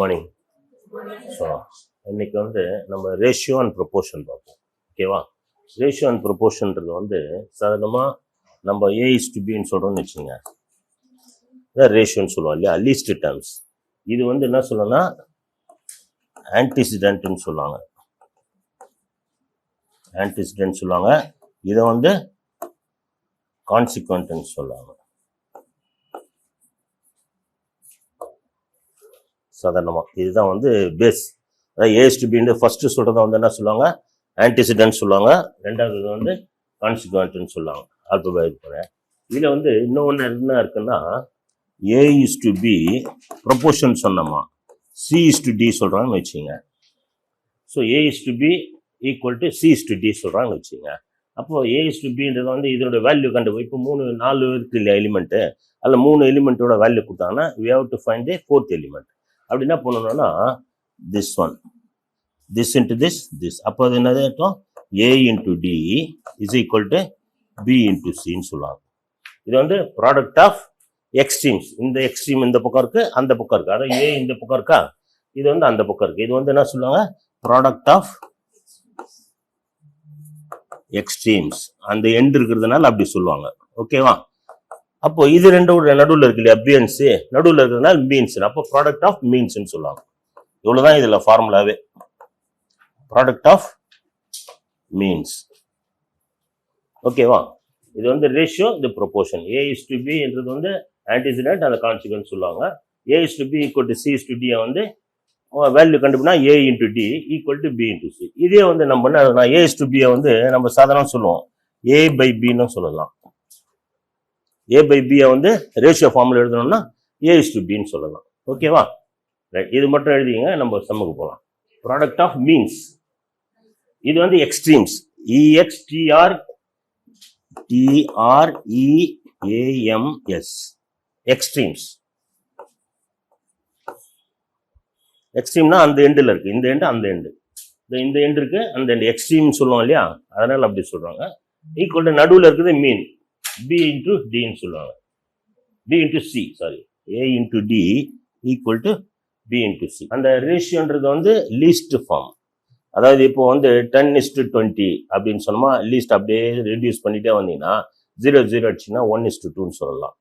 Morning. So இன்னைக்கு வந்து நம்ம ரேஷியோ அண்ட் ப்ரொபோர்ஷன் பார்ப்போம். ஓகேவா? ரேஷியோ அண்ட் ப்ரொபோர்ஷன்றது வந்து சாதாரணமாக நம்ம A:B சொல்கிறோம்னு வச்சுங்க, இதான் ரேஷியோன்னு சொல்லுவோம் இல்லையா, லீஸ்ட் டேர்ம்ஸ். இது வந்து என்ன சொல்லணும்னா ஆன்டிசிடென்ட்னு சொல்லுவாங்க. ஆன்டிசிடென்ட் சொல்லுவாங்க. இதை வந்து கான்சிக்வென்ட்னு சொல்லுவாங்க. சாதாரணமாக இதுதான் வந்து பேஸ். அதாவது A:B ஃபர்ஸ்ட் சொல்றத வந்து என்ன சொல்லுவாங்க, ஆன்டிசிடென்ட் சொல்லுவாங்க. ரெண்டாவது வந்து கான்சிக்வென்ட்னு சொல்லுவாங்க. ஆல்பபெட் போல. இதில் வந்து இன்னொன்று என்ன இருக்குன்னா, A:B ப்ரொபோர்ஷன் சொன்னோமா, C:D சொல்றாங்கன்னு வச்சுங்க. So A:B equal to C:D சொல்றாங்கன்னு வச்சுங்க. அப்போ A:Bன்றது வந்து இதோட வேல்யூ கண்டுபிடி. இப்போ 4 இருக்கு இல்லையா எலிமெண்ட்டு, அதில் 3 எலிமெண்ட்டோட வேல்யூ கொடுத்தாங்கன்னா we have to find a fourth element. அப்படி என்ன பண்ணணும்னா this one, this into this. அப்போ அது என்னது இருக்கும், A into D is equal to B into Cன்னு சொல்லுவாங்க. இது வந்து ப்ராடக்ட் ஆஃப் எக்ஸ்ட்ரீம்ஸ். இந்த எக்ஸ்ட்ரீம் இந்த பக்கம் இருக்கு, அந்த பக்கம் இருக்கு. அதாவது A இந்த பக்கம் இருக்கா, இது வந்து அந்த பக்கம் இருக்கு. இது வந்து என்ன சொல்லுவாங்க, ப்ராடக்ட் ஆஃப் எக்ஸ்ட்ரீம்ஸ். அந்த எண்ட் இருக்கிறதுனால அப்படி சொல்லுவாங்க. ஓகேவா? அப்போ இது ரெண்டோட நடுவில் இருக்கு இல்லையா, B and C, நடுவில் இருக்கிறதுனால மீன்ஸ். அப்போ ப்ராடக்ட் ஆஃப் மீன்ஸ்ன்னு சொல்லுவாங்க. இவ்வளவுதான் இதுல ஃபார்முலாவே, ப்ராடக்ட் ஆஃப் மீன்ஸ். ஓகேவா? இது வந்து ரேஷியோ, இது ப்ரொபோர்ஷன். A:B என்றது வந்து ஆன்டிசிடென்ட், அந்த கான்சிக்வென்ட் சொல்லுவாங்க. A:B ஈக்குவல் டு C:D வந்து வேல்யூ கண்டுபிடினா A into D equal to B into C. இதே வந்து நம்ம என்ன A:B வந்து நம்ம சாதாரணம் சொல்லுவோம், A/B சொல்லலாம். A/B வந்து ரேஷியோ ஃபார்முலா எழுதணும்னா A:B சொல்லலாம். ஓகேவா? ரைட். இது மட்டும் எழுதிங்க, நம்ம சம்முக்கு போகலாம். ப்ராடக்ட் ஆஃப் மீன்ஸ், இது வந்து எக்ஸ்ட்ரீம்ஸ். EXTREAMS extremes. எக்ஸ்ட்ரீம்னா அந்த எண்டில் இருக்கு, இந்த எண்டு அந்த எண்டு, இந்த எண்டு இருக்கு, அந்த எண்டு எக்ஸ்ட்ரீம் சொல்லுவோம் இல்லையா, அதனால அப்படி சொல்றாங்க. ஈக்குவல் டு நடுவில் இருக்குது மீன், B into D ன்னு சொல்லுவாங்க. B into C, sorry, A into D equal to B into C. அந்த ரேஷியோன்றது வந்து லீஸ்ட் ஃபார்ம். அதாவது இப்போ வந்து 10:20 அப்படின்னு சொன்னோமா, லீஸ்ட் அப்படியே ரெடியூஸ் பண்ணிட்டே வந்தீங்கன்னா 0:0 அடிச்சுன்னா 1:2ன்னு சொல்லலாம்.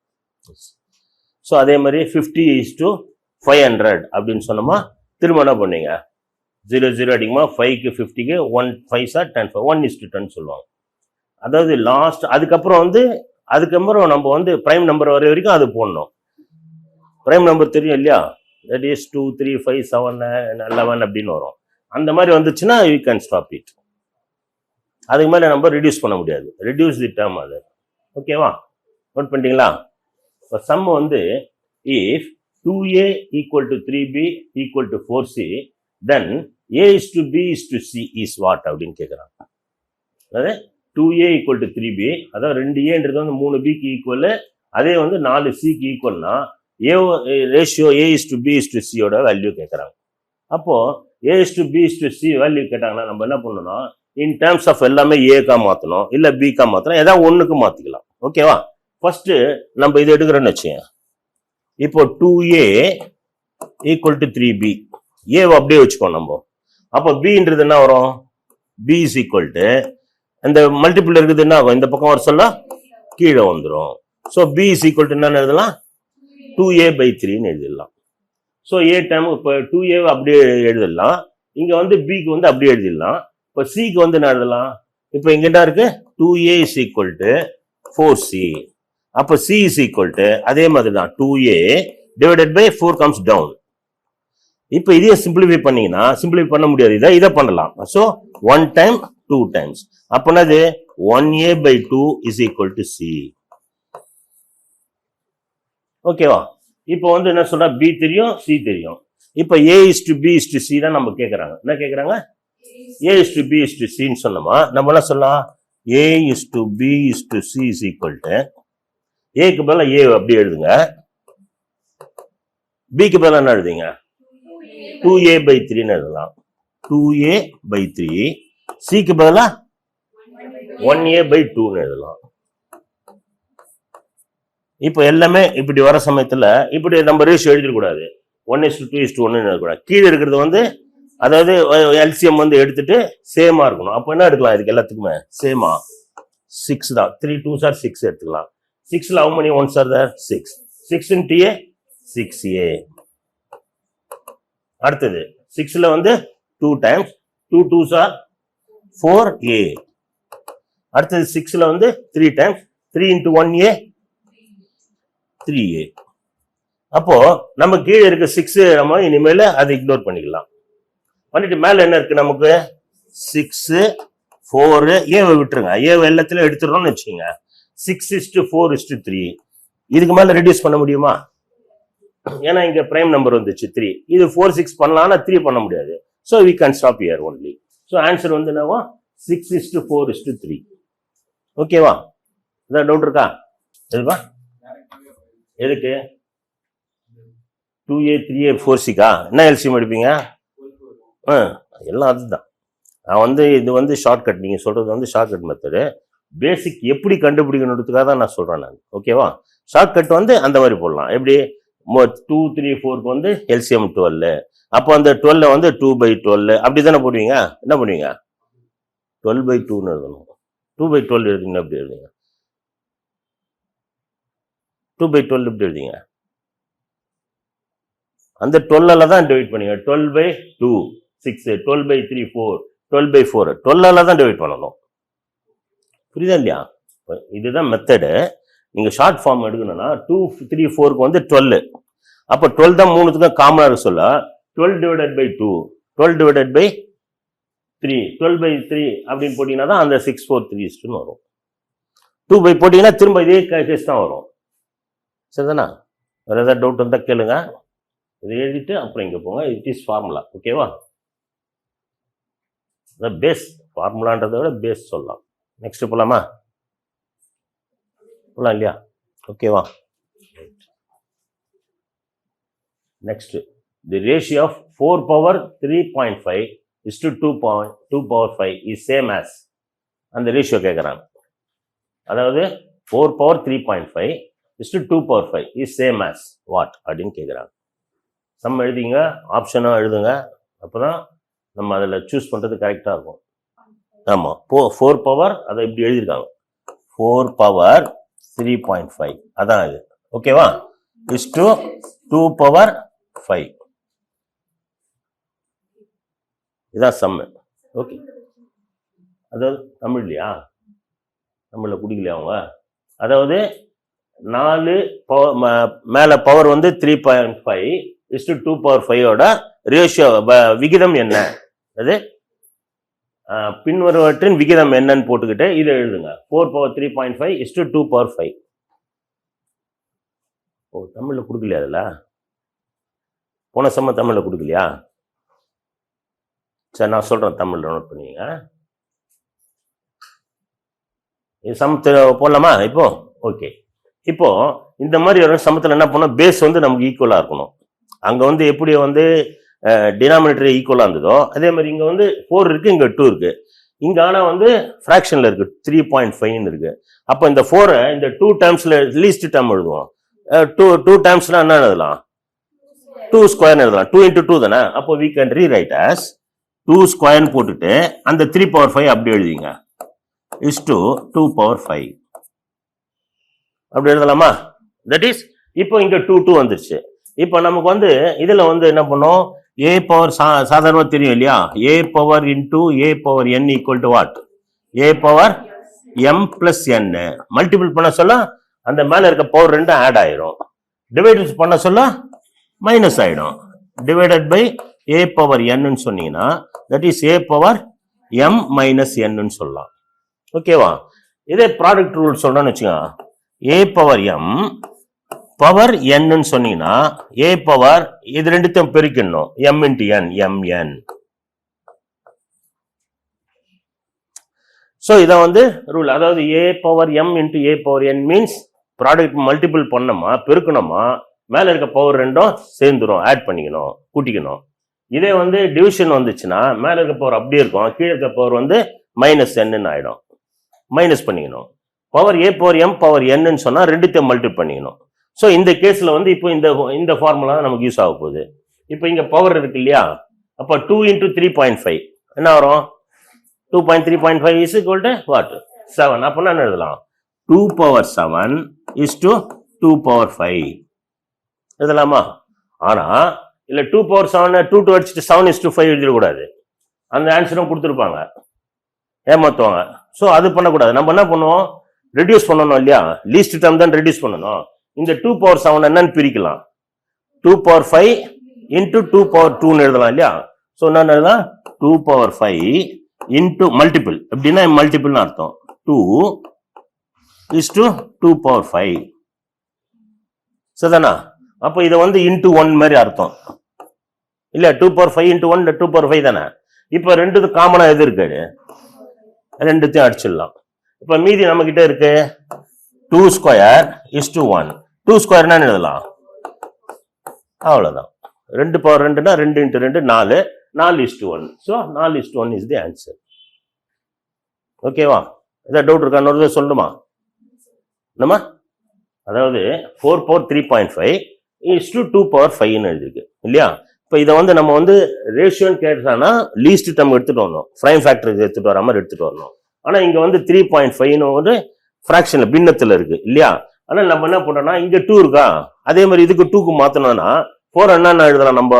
ஸோ அதே மாதிரி 50:500 அப்படின்னு சொன்னோமா, திரும்ப என்ன பண்ணீங்க, 0:0 அடிக்குமா, 5க்கு 50க்கு 1 5 சார் 10 1:10 சொல்லுவாங்க. அதாவது லாஸ்ட் அதுக்கப்புறம் நம்ம வந்து பிரைம் நம்பர் வர வரைக்கும் அது போடணும். பிரைம் நம்பர் தெரியும் இல்லையா, தட் இஸ் 2 3 5 7 11 அப்படின்னு வரும். அந்த மாதிரி வந்துச்சுன்னா யூ கேன் ஸ்டாப் இட். அதுக்கு மேலே நம்ம ரெடியூஸ் பண்ண முடியாது. ரெடியூஸ் தி டேர்ம் அது. ஓகேவா? நோட் பண்ணிட்டீங்களா? இப்போ சம் வந்து if 2A equal to 3B equal to 4C then A:B C is what அப்படின்னு கேட்குறாங்க. அதாவது 2A ஈக்குவல் டு 3B, அதாவது 2Aன்றது வந்து 3Bக்கு ஈக்குவல், அதே வந்து 4Cக்கு ஈக்குவல்னா ரேஷியோ A:B Cயோட வேல்யூ கேட்குறாங்க. அப்போ A:B C வேல்யூ கேட்டாங்கன்னா நம்ம என்ன பண்ணணும், இன் டேர்ம்ஸ் ஆஃப் எல்லாமே ஏக்கா மாற்றணும், இல்லை பிக்கா மாற்றணும், ஏதாவது ஒன்றுக்கு மாற்றிக்கலாம். ஓகேவா? ஃபர்ஸ்ட் நம்ம இது எடுக்கிறோன்னு வச்சுங்க. இப்போ 2A ஈக்குவல் டு 3B, ஏவை அப்படியே வச்சுக்கோ நம்ம. அப்போ பின்றது என்ன வரும், B இஸ் ஈக்குவல் டு இந்த மல்டிபிள் இருக்குது என்ன ஆகும், இந்த பக்கம் வர சொல்ல கீழே வந்துடும். So B is equal to என்னன்னு எழுதலாம், 2A/3ன்னு எழுதிடலாம். ஸோ ஏ டைம் இப்போ 2A அப்படியே எழுதிடலாம், இங்கே வந்து பிக்கு வந்து அப்படியே எழுதிடலாம். இப்போ சிக்கு வந்து என்ன எழுதலாம், இப்போ இங்கே என்ன இருக்கு, 2A is equal to 4C. அப்போ C இஸ் ஈக்குவல் டு அதே மாதிரி தான் 2A divided by 4 comes down. இப்போ இதையே சிம்பிளிஃபை பண்ணீங்கன்னா, சிம்பிளிஃபை பண்ண முடியாது, இதை பண்ணலாம். ஸோ 1 டைம் 2 டைம்ஸ், அப்போனா அது 1A/2 is equal to C. ஓகேவா? இப்போ வந்து என்ன சொல்றா, B தெரியும், C தெரியும். இப்போ A:B C தான் நம்ம கேட்குறாங்க. என்ன கேட்குறாங்க, A:B Cன்னு சொன்னோமா, நம்ம என்ன சொல்லலாம், A:B C is equal to ஏக்கு பதிலா ஏ அப்படி எழுதுங்க, பிக்கு பதிலா என்ன எழுதுங்க, 2A/3ன்னு எழுதலாம். 2A/3, சிக்கு பதிலா 1A/2ன்னு எழுதலாம். இப்போ எல்லாமே இப்படி வர சமயத்துல இப்படி நம்ம ரேஷியோ எழுதிடக்கூடாது. 1:2:1 இருக்கக்கூடாது. கீழே இருக்கிறது வந்து அதாவது எல்சிஎம் வந்து எடுத்துட்டு சேமா இருக்கணும். அப்போ என்ன எடுக்கலாம்? இதுக்கு எல்லாத்துக்குமே சேமா 6 தான். 3 2s are 6 எடுத்துக்கலாம். 6ல how many ones are there? 6. 6 into a 6a. அடுத்தது 6ல வந்து 2 times 2 2s are 4a. அடுத்தது 6ல வந்து 3 times 3 into 1a 3a. அப்போ நம்ம கீழே இருக்க 6 நம்ம இனிமேல அதை இக்னோர் பண்ணிக்கலாம். பண்ணிட்டு மேல என்ன இருக்கு நமக்கு? 6 4 ஏவை விட்டுருங்க. ஏவை எல்லாத்திலும் எடுத்துடுறோம்னு வச்சுக்கோங்க. 6:4:3. இதுக்கு மேல ரெடியூஸ் பண்ண முடியுமா? ஏன்னா இங்க பிரைம் நம்பர் வந்துச்சு 3. இது 4 6 பண்ணலாம், ஆனா 3 பண்ண முடியாது. So we can stop here only. So answer வந்து என்னவா? 6:4:3. ஓகேவா? ஏதாவது டவுட் இருக்கா? எதுப்பா? எதுக்கு 2a 3a 4c என்ன எல்சிஎம் எடுப்பீங்க? எல்லாம் அதுதான். நான் வந்து இது வந்து ஷார்ட்கட். நீங்க சொல்றது வந்து ஷார்ட்கட் மெத்தடு. பேசிக் எப்படி கண்டுபிடிக்கணுன்றதுக்காக தான் நான் சொல்றேன் நான். ஓகேவா? ஷார்ட்கட் வந்து அந்த மாதிரி போடலாம். எப்படி 2 3 4க்கு வந்து எல்சிஎம் 12. அப்போ அந்த 12 வந்து 2/12 அப்படி தானே போடுவீங்க. என்ன பண்ணுவீங்க? 12/2ன்னு எழுதணும். 2/12 எழுதுங்க. எப்படி எழுதுங்க? 2/12 எப்படி எழுதிங்க? அந்த 12 தான் டிவைட் பண்ணுங்க. 12/2 6, 12/3 4, 12/4 12 தான் டிவைட் பண்ணணும். புரியுதா இல்லையா? இதுதான் மெத்தடு. நீங்க ஷார்ட் ஃபார்ம் எடுக்கணும்னா 2 3 4க்கு வந்து 12. அப்போ 12 தான் மூணுத்துக்கும் காமனா இருக்க சொல்ல 12/2 12/3 12/3 அப்படின்னு போட்டீங்கன்னா தான் அந்த 6 4 3 வரும். 2 போட்டீங்கன்னா திரும்ப இதே கேஸ் தான் வரும். சரிதானா? வேற ஏதாவது டவுட் இருந்தா கேளுங்க. இதை எழுதிட்டு அப்புறம் இங்க போங்க. It is formula. ஓகேவா? பேஸ் ஃபார்முலான்றதை விட பேஸ் சொல்லலாம். நெக்ஸ்ட் போலாமா? போலாம் இல்லையா? ஓகேவா? Next the ratio of 4 power 3.5 is to 2 power 5 is same as. அந்த ரேஷியோ கேட்குறாங்க. அதாவது 4 power 3.5 is to 2 power 5 is same as what அப்படின்னு கேட்குறாங்க. சம் எழுதிங்க, ஆப்ஷனாக எழுதுங்க. அப்போதான் நம்ம அதில் சூஸ் பண்ணுறது கரெக்டாக இருக்கும். ஆமாம், 4 power அதை இப்படி எழுதியிருக்காங்க. 4 power 3.5 அதான் இது. ஓகேவா? Is to 2 power 5. இதான் சம்மு. ஓகே. அதாவது தமிழ்லையா? தமிழில் குடிக்கலையா அவங்க? அதாவது 4 மேலே பவர் வந்து 3.5 is to 2 power 5ஓட ரேஷியோ விகிதம் என்ன? அது பின்வருவற்றின் விகிதம் என்னன்னு போட்டுக்கிட்டு இதை எழுதுங்க. 4 power 3.5 is to 2 power 5. ஓ, தமிழ்ல கொடுக்கலையா? அதுல போன சம்ம தமிழ்ல கொடுக்கலையா? சரி, நான் சொல்றேன், தமிழ்ல நோட் பண்ணிங்க. சம் போடலாமா இப்போ? ஓகே. இப்போ இந்த மாதிரி ஒரு சமத்துல என்ன பண்ணோம்? பேஸ் வந்து நமக்கு ஈக்குவலா இருக்கணும். அங்க வந்து எப்படி வந்து டினாமினேட்டர் ஈக்குவலா இருந்ததோ அதே மாதிரி இங்க வந்து 4 இருக்கு, இங்க 2 இருக்கு. இங்க ஆனா வந்து ஃபிராக்ஷன்ல இருக்கு 3.5 இருக்கு. அப்ப இந்த 4 இந்த 2 டைம்ஸ்ல லீஸ்ட் டைம் எழுதுவோம். 2 டைம்ஸ்னா என்ன எழுதலாம்? 2 ஸ்கொயர் எழுதலாம். 2 into 2 தானே. அப்போ we can rewrite as 2 square போட்டுட்டு அந்த 3 power 5 அப்படி எழுதிங்க. is to 2 power 5 அப்படி எழுதலாமா? தட் இஸ் இப்போ இங்க 2 வந்துருச்சு. இப்போ நமக்கு வந்து இதுல வந்து என்ன பண்ணோம்? a பவர் சாதாரணமா தெரியும் இல்லையா? a power into a power n equal to what? a power m plus n. Multiple பண்ண சொல்ல அந்த மேல இருக்க பவர் 2 ஆட் ஆயிரும். டிவைட் பண்ண சொல்ல மைனஸ் ஆயிடும். Divided by a power n சொன்னீங்கன்னா that is a power m minus n சொல்லலாம். ஓகேவா? இதே ப்ராடக்ட் ரூல் சொல்றோம்னு வச்சுக்கோங்க. a power m power n சொன்னீங்கன்னா a பவர் இது ரெண்டுத்தையும் பெருக்கணும். m into n mn. So இத வந்து ரூல். அதாவது a power m into a power n means product multiple பண்ணோமா பெருக்கணுமா மேல இருக்க பவர் ரெண்டும் சேர்ந்துரும், ஆட் பண்ணிக்கணும், கூட்டிக்கணும். இதே வந்து டிவிஷன் வந்துச்சுன்னா மேல இருக்க பவர் அப்படியே இருக்கும், கீழே இருக்க பவர் வந்து மைனஸ் n ஆயிடும், மைனஸ் பண்ணிக்கணும். Power a power m power n சொன்னா ரெண்டுத்தையும் மல்டிபிள் பண்ணிக்கணும். ஸோ இந்த கேஸ்ல வந்து இப்போ இந்த ஃபார்முலா நமக்கு யூஸ் ஆக போகுது. இப்போ இங்க பவர் இருக்கு இல்லையா, அப்போ 2 into 3.5 என்ன வரும்? 2.3.5 is equal to what? 7. அப்போனா என்ன எழுதலாம்? 2 power 7 is to 2 power 5 எழுதலாமா? ஆனா இல்ல 2 power 7 2 to அடிச்சுட்டு 7 is to 5 எழுதிடக்கூடாது. அந்த ஆன்சரும் கொடுத்துருப்பாங்க, ஏமாத்துவாங்க. ஸோ அது பண்ணக்கூடாது. நம்ம என்ன பண்ணுவோம், ரெடியூஸ் பண்ணணும் இல்லையா, லீஸ்ட் டேர்ம் தான் ரெடியூஸ் பண்ணணும். இந்த 2 power 7 என்னன்னு பிரிக்கலாம், 2 power 5 into 2 power 2 எழுதலாம் இல்லையா. ஸோ என்ன எழுதலாம், 2 power 5 into மல்டிபிள், எப்படின்னா மல்டிபிள்னு அர்த்தம், 2 is to 2 power 5 சரிதானா. அப்போ இதை வந்து இன்டூ 1 மாதிரி அர்த்தம் இல்ல, 2 power 5 into 1 2 power 5 தானே. இப்போ ரெண்டுது காமனா எது இருக்கு, ரெண்டுத்தையும் அடிச்சிடலாம். இப்ப மீதி நம்ம கிட்ட இருக்கு 2 square is to 1. 2 square என்ன எழுதலாம், அவ்வளவுதான். 2 power 2னா 2 into 2 4, 4 is to 1. So 4 is to 1 is the answer. ஓகேவா? ஏதாவது டவுட் இருக்கா? இன்னொரு சொல்லணுமா நம்ம? அதாவது 4 power 3.5 is to 2 power 5 எழுதிருக்கு இல்லையா. இப்போ இதை வந்து நம்ம வந்து ரேஷியோன்னு கேட்டானா லீஸ்ட் டேர்ம் எடுத்துட்டு வரணும், பிரைம் ஃபேக்டர் எடுத்துட்டு வர மாதிரி எடுத்துட்டு வரணும். ஆனா இங்க வந்து 3.5 ஒரு ஃபிராக்ஷன்ல பின்னத்துல இருக்கு இல்லையா. ஆனா நம்ம என்ன பண்றோம்னா இங்க 2 இருக்கா, அதே மாதிரி இதுக்கு 2க்கு மாத்தணும்னா 4 என்ன எழுதலாம், நம்ம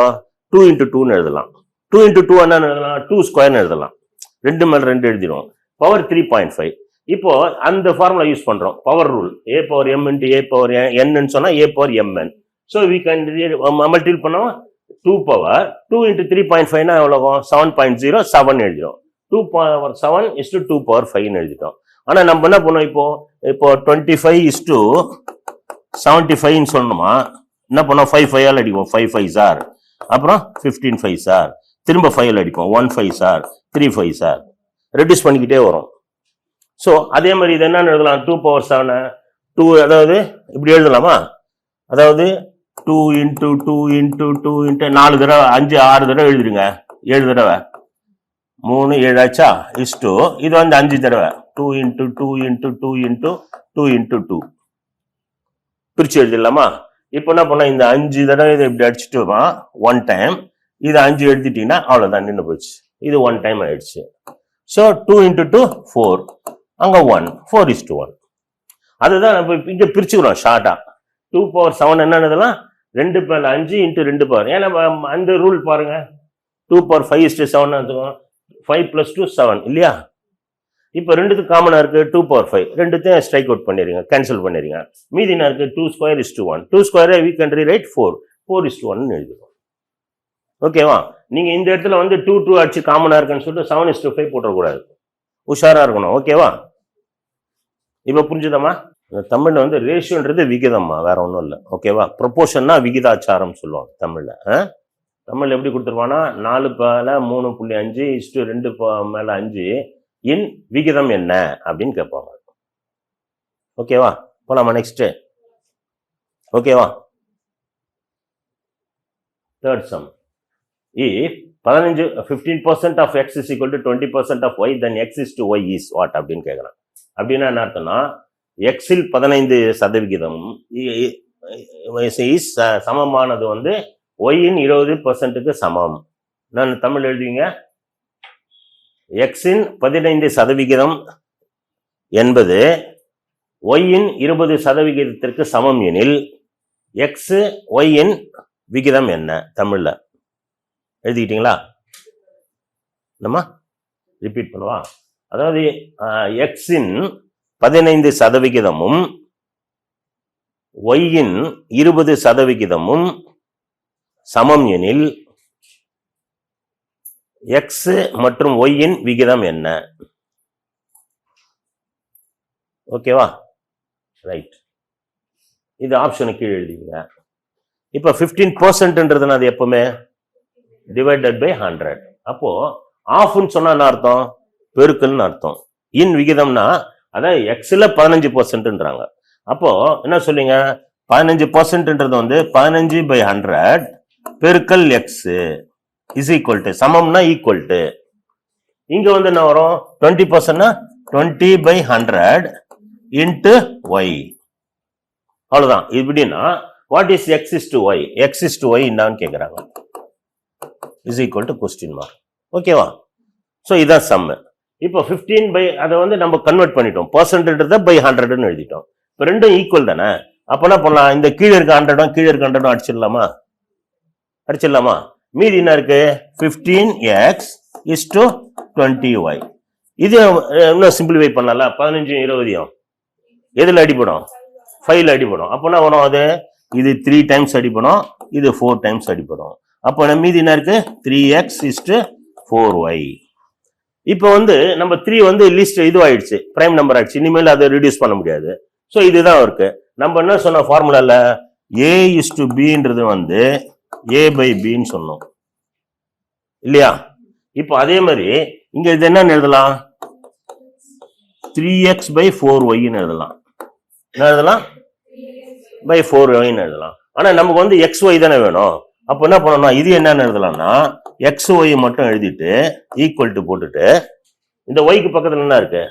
2 into 2ன்னு எழுதலாம். 2 into 2 என்ன எழுதலாம், 2 ஸ்கொயர்னு எழுதலாம். 2 மேல 2 எழுதிடும், பவர் 3.5. இப்போ அந்த ஃபார்முலா யூஸ் பண்றோம், power rule, a power m into a power n சொன்னா a power mn. So we can multiple பண்ணோம், 2 power 2 into 3.5 னா எவ்வளவு, 7.07 எழுதிடும். 2 power 7 is to 2 power 5 எழுதிட்டோம். ஆனா நம்ம என்ன பண்ணோம், இப்போ 25 is to 75 சொல்லணுமா, என்ன பண்ணோம், 5 5 அடிக்கும், 5 5 சார், அப்புறம் 15 5 சார், திரும்ப 5 அடிக்கும், 1 5 சார், 3 5 சார், ரெடியூஸ் பண்ணிக்கிட்டே வரும். ஸோ அதே மாதிரி இது என்னன்னு எழுதலாம், 2 power 7 2, அதாவது இப்படி எழுதலாமா, அதாவது 2 into 2 into 2 into 4 தடவை 5 6 தடவை எழுதிருங்க, 7 தடவை 3 7 ஆச்சா, இஸ்டு இது வந்து 5 தடவை 2 into 2 into 2 into 2 into 2 பிரிச்சு எழுதிடலாமா. இப்போ என்ன பண்ண, இந்த 5 தடவை இதை இப்படி அடிச்சுட்டோமா 1 டைம், இது 5 எழுதிட்டீங்கன்னா அவ்வளவுதான், நின்று போச்சு. இது 1 டைம் ஆயிடுச்சு. ஸோ 2 into 2 4, அங்க 1, 4 is to 1. அதுதான் நம்ம இங்க பிரிச்சுக்கிறோம் ஷார்ட்டா. 2 power 7 என்னதுலாம் 2 மேல 5 into 2 பவர், ஏன்னா அந்த ரூல் பாருங்க, 2 power 5 is to 7 எடுத்துக்கோங்க, 5 plus 2 7 இல்லையா. இப்போ ரெண்டுக்கு காமனா இருக்கு 2 power 5, ரெண்டுத்தையும் ஸ்ட்ரைக் அவுட் பண்ணிடுங்க, கேன்சல் பண்ணிடுங்க. மீதி என்ன இருக்கு, 2 square is to 1. 2 square we can rewrite 4 is to 1 எழுதிடும். ஓகேவா? நீங்க இந்த இடத்துல வந்து 2 2 அடிச்சு காமனா இருக்குன்னு சொல்லிட்டு 7 is to 5 போட்டக்கூடாது, உஷாரா இருக்கணும். ஓகேவா? இப்ப புரிஞ்சுதாமா? தமிழ்ல வந்து ரேஷியோன்றது விகிதம்மா, வேற ஒன்றும் இல்லை. ஓகேவா? ப்ரொபோர்ஷன்னா விகிதாச்சாரம் சொல்லுவாங்க தமிழ்ல. தமிழ்ல எப்படி கொடுத்துருவானா, 4 மேல 3.5 இஸ்டு 2 மேல 5 இன் விகிதம் என்ன அப்படின்னு கேட்பாங்க. ஓகேவா? போலாமா நெக்ஸ்ட்? ஓகேவா? Third sum, if 15% of x is equal to 20% of y, then x is to y is what அப்படின்னு கேட்கலாம். அப்படின்னா என்ன அர்த்தம்னா, எக்ஸில் 15% சமமானது வந்து ஒய்யின் 20%க்கு சமம். நான் தமிழ் எழுதுவீங்க, எக்ஸின் 15% என்பது ஒய்யின் 20%க்கு சமம் எனில் எக்ஸ் ஒய்யின் விகிதம் என்ன? தமிழ்ல எழுதிக்கிட்டீங்களா? நம்ம ரிப்பீட் பண்ணுவா. அதாவது எக்ஸின் 15%ம் ஒய்யின் 20%ம் சமம் எனில் எக்ஸ் மற்றும் ஒய்யின் விகிதம் என்ன? ஓகேவா? ரைட். இது ஆப்ஷனுக்கு கீழே எழுதிங்க. இப்ப 15% அது எப்பவுமே டிவைடட் பை 100. அப்போ ஆஃப்னு சொன்னா என்ன அர்த்தம்? பெருக்கல்னு அர்த்தம். இன் விகிதம்னா அதான் எக்ஸ்ல 15%ன்றாங்க. அப்போ என்ன சொல்லுங்க, 15%ன்றது வந்து 15/100 பெருக்கல் எக்ஸ் இஸ் ஈக்குவல் டு, சமம்னா ஈக்குவல் டு, இங்க வந்து என்ன வரும், 20%னா 20/100 இன்டு ஒய். அவ்வளவுதான். இப்படின்னா what is x is to y? X is to y என்னன்னு கேட்குறாங்க. Is equal to question mark. ஓகேவா? ஸோ இதான் சம்மு. இப்போ 15 பை அதை வந்து நம்ம கன்வெர்ட் பண்ணிட்டோம், பர்சன்ட்ன்றதை பை 100ன்னு எழுதிட்டோம். இப்போ ரெண்டும் ஈக்குவல் தானே. அப்போ என்ன பண்ணலாம், இந்த கீழே இருக்க 100 கீழே இருக்க 100 அடிச்சிடலாமா? மீதி என்ன இருக்கு, 15x is to 20y. இது இன்னும் சிம்பிளிஃபை பண்ணலாம். 15 20 எதுல அடிப்படும், 5ல அடிப்படும். அப்போ என்ன வரும், அது இது 3 டைம்ஸ் அடிப்படும், இது 4 டைம்ஸ் அடிப்படும். அப்போ மீதி என்ன இருக்கு, 3x is to 4y. இப்போ வந்து நம்ம 3 வந்து லிஸ்ட் இதுவாயிடுச்சு, பிரைம் நம்பர் ஆயிடுச்சு, இனிமேல் அதை ரிடியூஸ் பண்ண முடியாது. ஸோ இதுதான் இருக்கு. நம்ம என்ன சொன்ன ஃபார்முலால a is to bன்றது வந்து a by bன்னு சொன்னோம் இல்லையா? இப்போ அதே மாதிரி இங்க இது என்னன்னு எழுதலாம், 3x by 4y எழுதலாம். என்ன எழுதலாம், by 4y எழுதலாம். ஆனா நமக்கு வந்து xy தானே வேணும். அப்போ என்ன பண்ணணும், இது என்னன்னு எழுதலாம்னா xy மட்டும் எழுதிட்டு ஈக்குவல் டு போட்டுட்டு, இந்த ஒய்க்கு பக்கத்துல என்ன இருக்கு,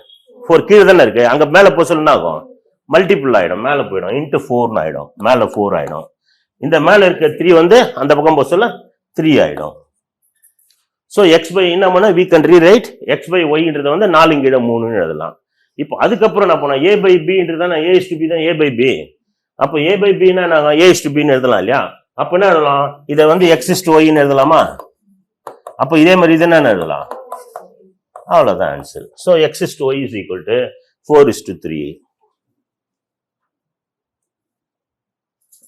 4 கீழே தானே இருக்கு, அங்க மேல போக சொல்ல என்ன ஆகும், மல்டிபிள் ஆயிடும், மேல போயிடும், இன்ட்டு 4 ஆயிடும், மேல 4 ஆயிடும். இந்த மேல இருக்க 3 வந்து அந்த பக்கம் போக சொல்ல 3 ஆயிடும். ஸோ எக்ஸ் பை என்ன பண்ண, we can rewrite x by yன்றதை வந்து 4 கீழே 3ன்னு எழுதலாம். இப்போ அதுக்கப்புறம் என்ன பண்ணோம், a by bன்றது தான் a is to b தான் a by b. அப்போ a by bனா நாங்கள் a is to bன்னு எழுதலாம் இல்லையா? அப்போ என்ன எழுதலாம், இதை வந்து x is to yன்னு எழுதலாமா? அப்போ இதே மாதிரி இது என்ன எழுதலாம், அவ்வளோதான் answer. So x is to y is equal to 4 is to 3.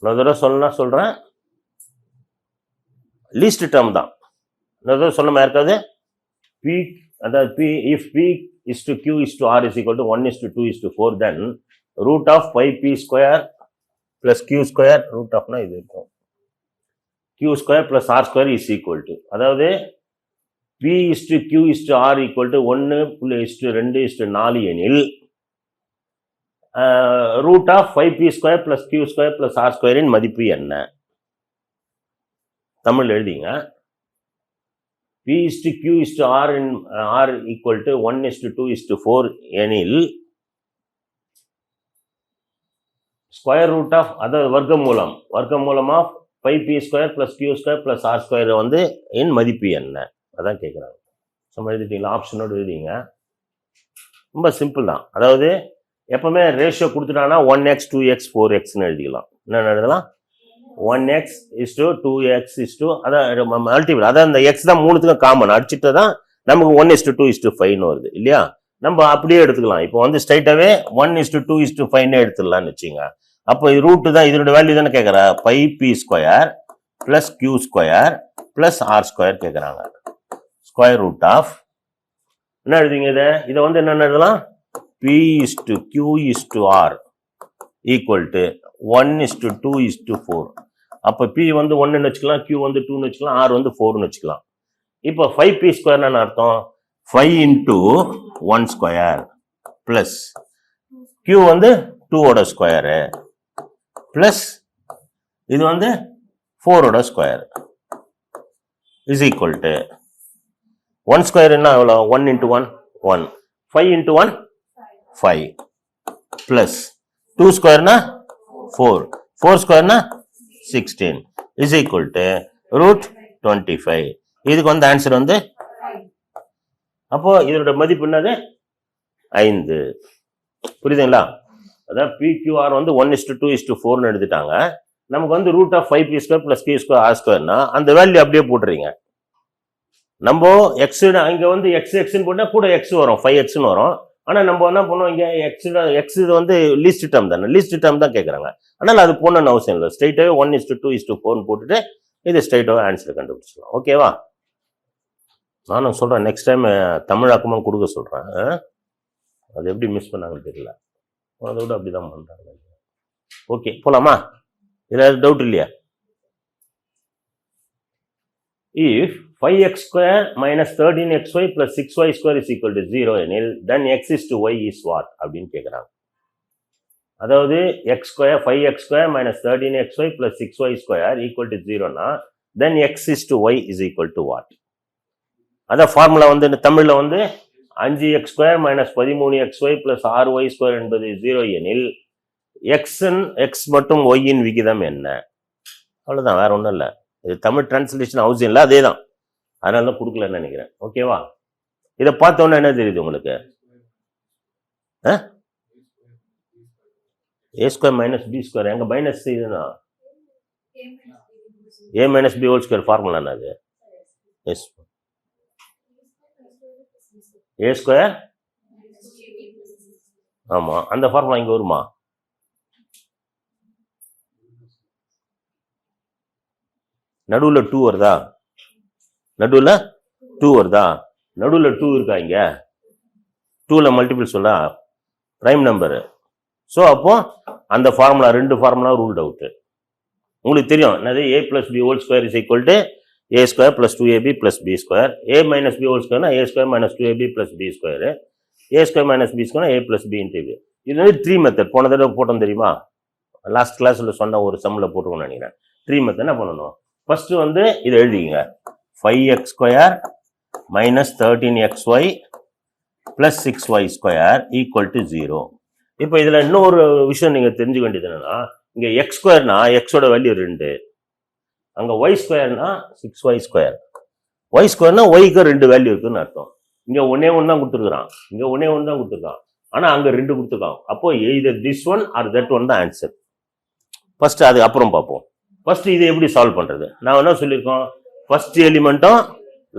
இன்னொரு தடவை சொல்றேன், லீஸ்ட் டேர்ம் தான். இன்னொரு தடவை சொல்லாம இருக்காது. p அதாவது p if p is to q is to r is equal to 1 is to 2 is to 4, then root of 5p square plus q square, root of இது இருக்கும், q square plus r square is equal to, அதாவது p is to q is to r equal to 1 is to 2 is to 4 எனில் root of 5p square plus q square plus r ஸ்கொயரின் மதிப்பு என்ன? தமிழ் எழுதிங்க. p is to q is to r in r equal to 1 is to 2 is to 4 எனில் square root of, அதாவது வர்க்கமூலம் of 5p square plus q square plus r square வந்து என் மதிப்பு என்ன? அதான் கேட்குறாங்க. சும்மா எழுதிட்டீங்களா, ஆப்ஷனோடு எழுதிங்க. ரொம்ப சிம்பிள் தான். அதாவது எப்பவுமே ரேஷியோ கொடுத்துட்டாங்கன்னா 1x 2x 4xன்னு எழுதிக்கலாம். என்ன எழுதலாம், 1x is to 2x is to, அதான் மல்டிபிள், அதான் இந்த x தான் மூணுத்துக்கும் காமன், அடிச்சுட்டு தான் நமக்கு 1 is to 2 is to 5ன்னு வருது இல்லையா? நம்ம அப்படியே எடுத்துக்கலாம். இப்போ வந்து ஸ்ட்ரைட்டாவே 1 is to 2 is to 5ன்னு எடுத்துடலாம்னு வச்சுங்க. அப்போ ரூட்டு தான் இதனோட வேல்யூ தானே கேட்குறா, 5p square plus q square plus r square கேட்குறாங்க. ஸ்கொயர் ரூட் ஆஃப் என்ன எழுதிங்க, இதை வந்து என்ன எழுதலாம், p is to q is to r equal to 1 is to 2 is to 4. அப்போ p வந்து 1ன்னு வச்சுக்கலாம், q வந்து 2ன்னு வச்சுக்கலாம், r வந்து 4ன்னு வச்சுக்கலாம். இப்போ 5p ஸ்கொயர்னு அர்த்தம் 5 into 1 ஸ்கொயர் பிளஸ் q வந்து 2ஓட ஸ்கொயரு பிளஸ் இது வந்து 4ஓட square is equal to 1 square என்ன எவ்வளோ, 1 into 1 1, 5 into 1 5 plus 2 ஸ்கொயர்னா 4, 4 ஸ்கொயர்னா 16 is equal to root 25. இதுக்கு வந்து ஆன்சர் வந்து, அப்போ இதோட மதிப்பு என்னது 5. புரியுதுங்களா? அதாவது PQR வந்து 1 is to 2 is to 4ன்னு எடுத்துட்டாங்க. நமக்கு வந்து root of 5p square plus q square r ஸ்கொயர்னா அந்த வேல்யூ அப்படியே போட்டுறீங்க. நம்ம எக்ஸ் இங்க வந்து எக்ஸ்ன்னு போட்டா கூட எக்ஸ் வரும், 5xன்னு வரும். ஆனா நம்ம என்ன பண்ணுவோம், இங்க எக்ஸ் இது வந்து லீஸ்ட் டேர்ம் தானே, லீஸ்ட் டேர்ம் தான் கேட்கறாங்க. அதனால அது போடணும்னு அவசியம் இல்லை. ஸ்ட்ரைட்டாவே 1 is to 2 is to 4ன்னு போட்டுட்டு இது ஸ்ட்ரைட்டாவே ஆன்சர் கண்டுபிடிச்சிடலாம். ஓகேவா? நானும் சொல்றேன், நெக்ஸ்ட் டைம் தமிழாக்கமாக கொடுக்க சொல்றேன். அது எப்படி மிஸ் பண்ணாங்கன்னு தெரியல, அதை விட அப்படிதான் பண்றாங்க. ஓகே, போலாமா? இதுல டவுட் இல்லையா? If 5x square minus 13xy plus 6y square is equal to 0 எனில் then x is to y is what அப்படின்னு கேட்குறாங்க. அதாவது x square 5x square minus 13xy plus 6y square equal to 0னா then x is to y is equal to what? அதான் formula வந்து தமிழ்ல வந்து 5x square minus 13xy plus 6y square என்பது 0 எனில் x மற்றும் y இன் விகிதம் என்ன? அவ்வளவுதான், வேற ஒன்றும் இல்லை. இது தமிழ் டிரான்ஸ்லேஷன் அவசியம் இல்லை, அதே தான். அதனால தான் கொடுக்கலன்னு நினைக்கிறேன். ஓகேவா? இதை பார்த்தோன்னே என்ன தெரியுது உங்களுக்கு? A square minus b square, எங்க மைனஸ் இதுதான் a minus b whole square formula என்னது? எஸ் ஏ ஸ்கொயர், ஆமா அந்த ஃபார்முலா இங்க வருமா? நடுவில் 2 வருதா? நடுவில் 2 வருதா? நடுவில் 2 இருக்கா? இங்க 2ல மல்டிபிள் சொன்னா பிரைம் நம்பரு. ஸோ அப்போ அந்த ஃபார்முலா, ரெண்டு ஃபார்முலா ரூல்ட் அவுட்டு. உங்களுக்கு தெரியும் என்னது? A plus b whole square is equal to a square plus 2ab plus b square. A minus b whole ஸ்கொயர்னா a square minus 2ab plus b square. A square minus b square a plus b into b. இது வந்து tree method. போன தடவை போட்டோம் தெரியுமா? Last கிளாஸில் சொன்ன ஒரு சம்மில் போட்டுருவோம்னு நினைக்கிறேன். ட்ரீ மெத்தட் என்ன பண்ணணும்? ஃபர்ஸ்ட் வந்து இதை எழுதிங்க. 5x square minus 13xy plus 6y square equal to 0. இப்போ இதில் இன்னொரு விஷயம் நீங்கள் தெரிஞ்சுக்க வேண்டியது என்னன்னா, இங்கே எக்ஸ் ஸ்கொயர்னா எக்ஸோட வேல்யூ 2, அங்கே ஒய் ஸ்கொயர்னா 6y ஸ்கொயர். ஒய் ஸ்கொயர்னா ஒய்க்கு 2 வேல்யூ இருக்குன்னு அர்த்தம். இங்கே ஒன்னே ஒன்று தான் கொடுத்துருக்கான், இங்கே ஒன்னே ஒன்று தான் கொடுத்துருக்கான், ஆனால் அங்கே 2 கொடுத்துருக்கான். அப்போ either this one or that one தான் ஆன்சர். ஃபர்ஸ்ட் அது அப்புறம் பார்ப்போம். ஃபர்ஸ்ட் இதை எப்படி சால்வ் பண்ணுறது? நான் என்ன சொல்லியிருக்கோம்? ஃபர்ஸ்ட் எலிமெண்ட்டும்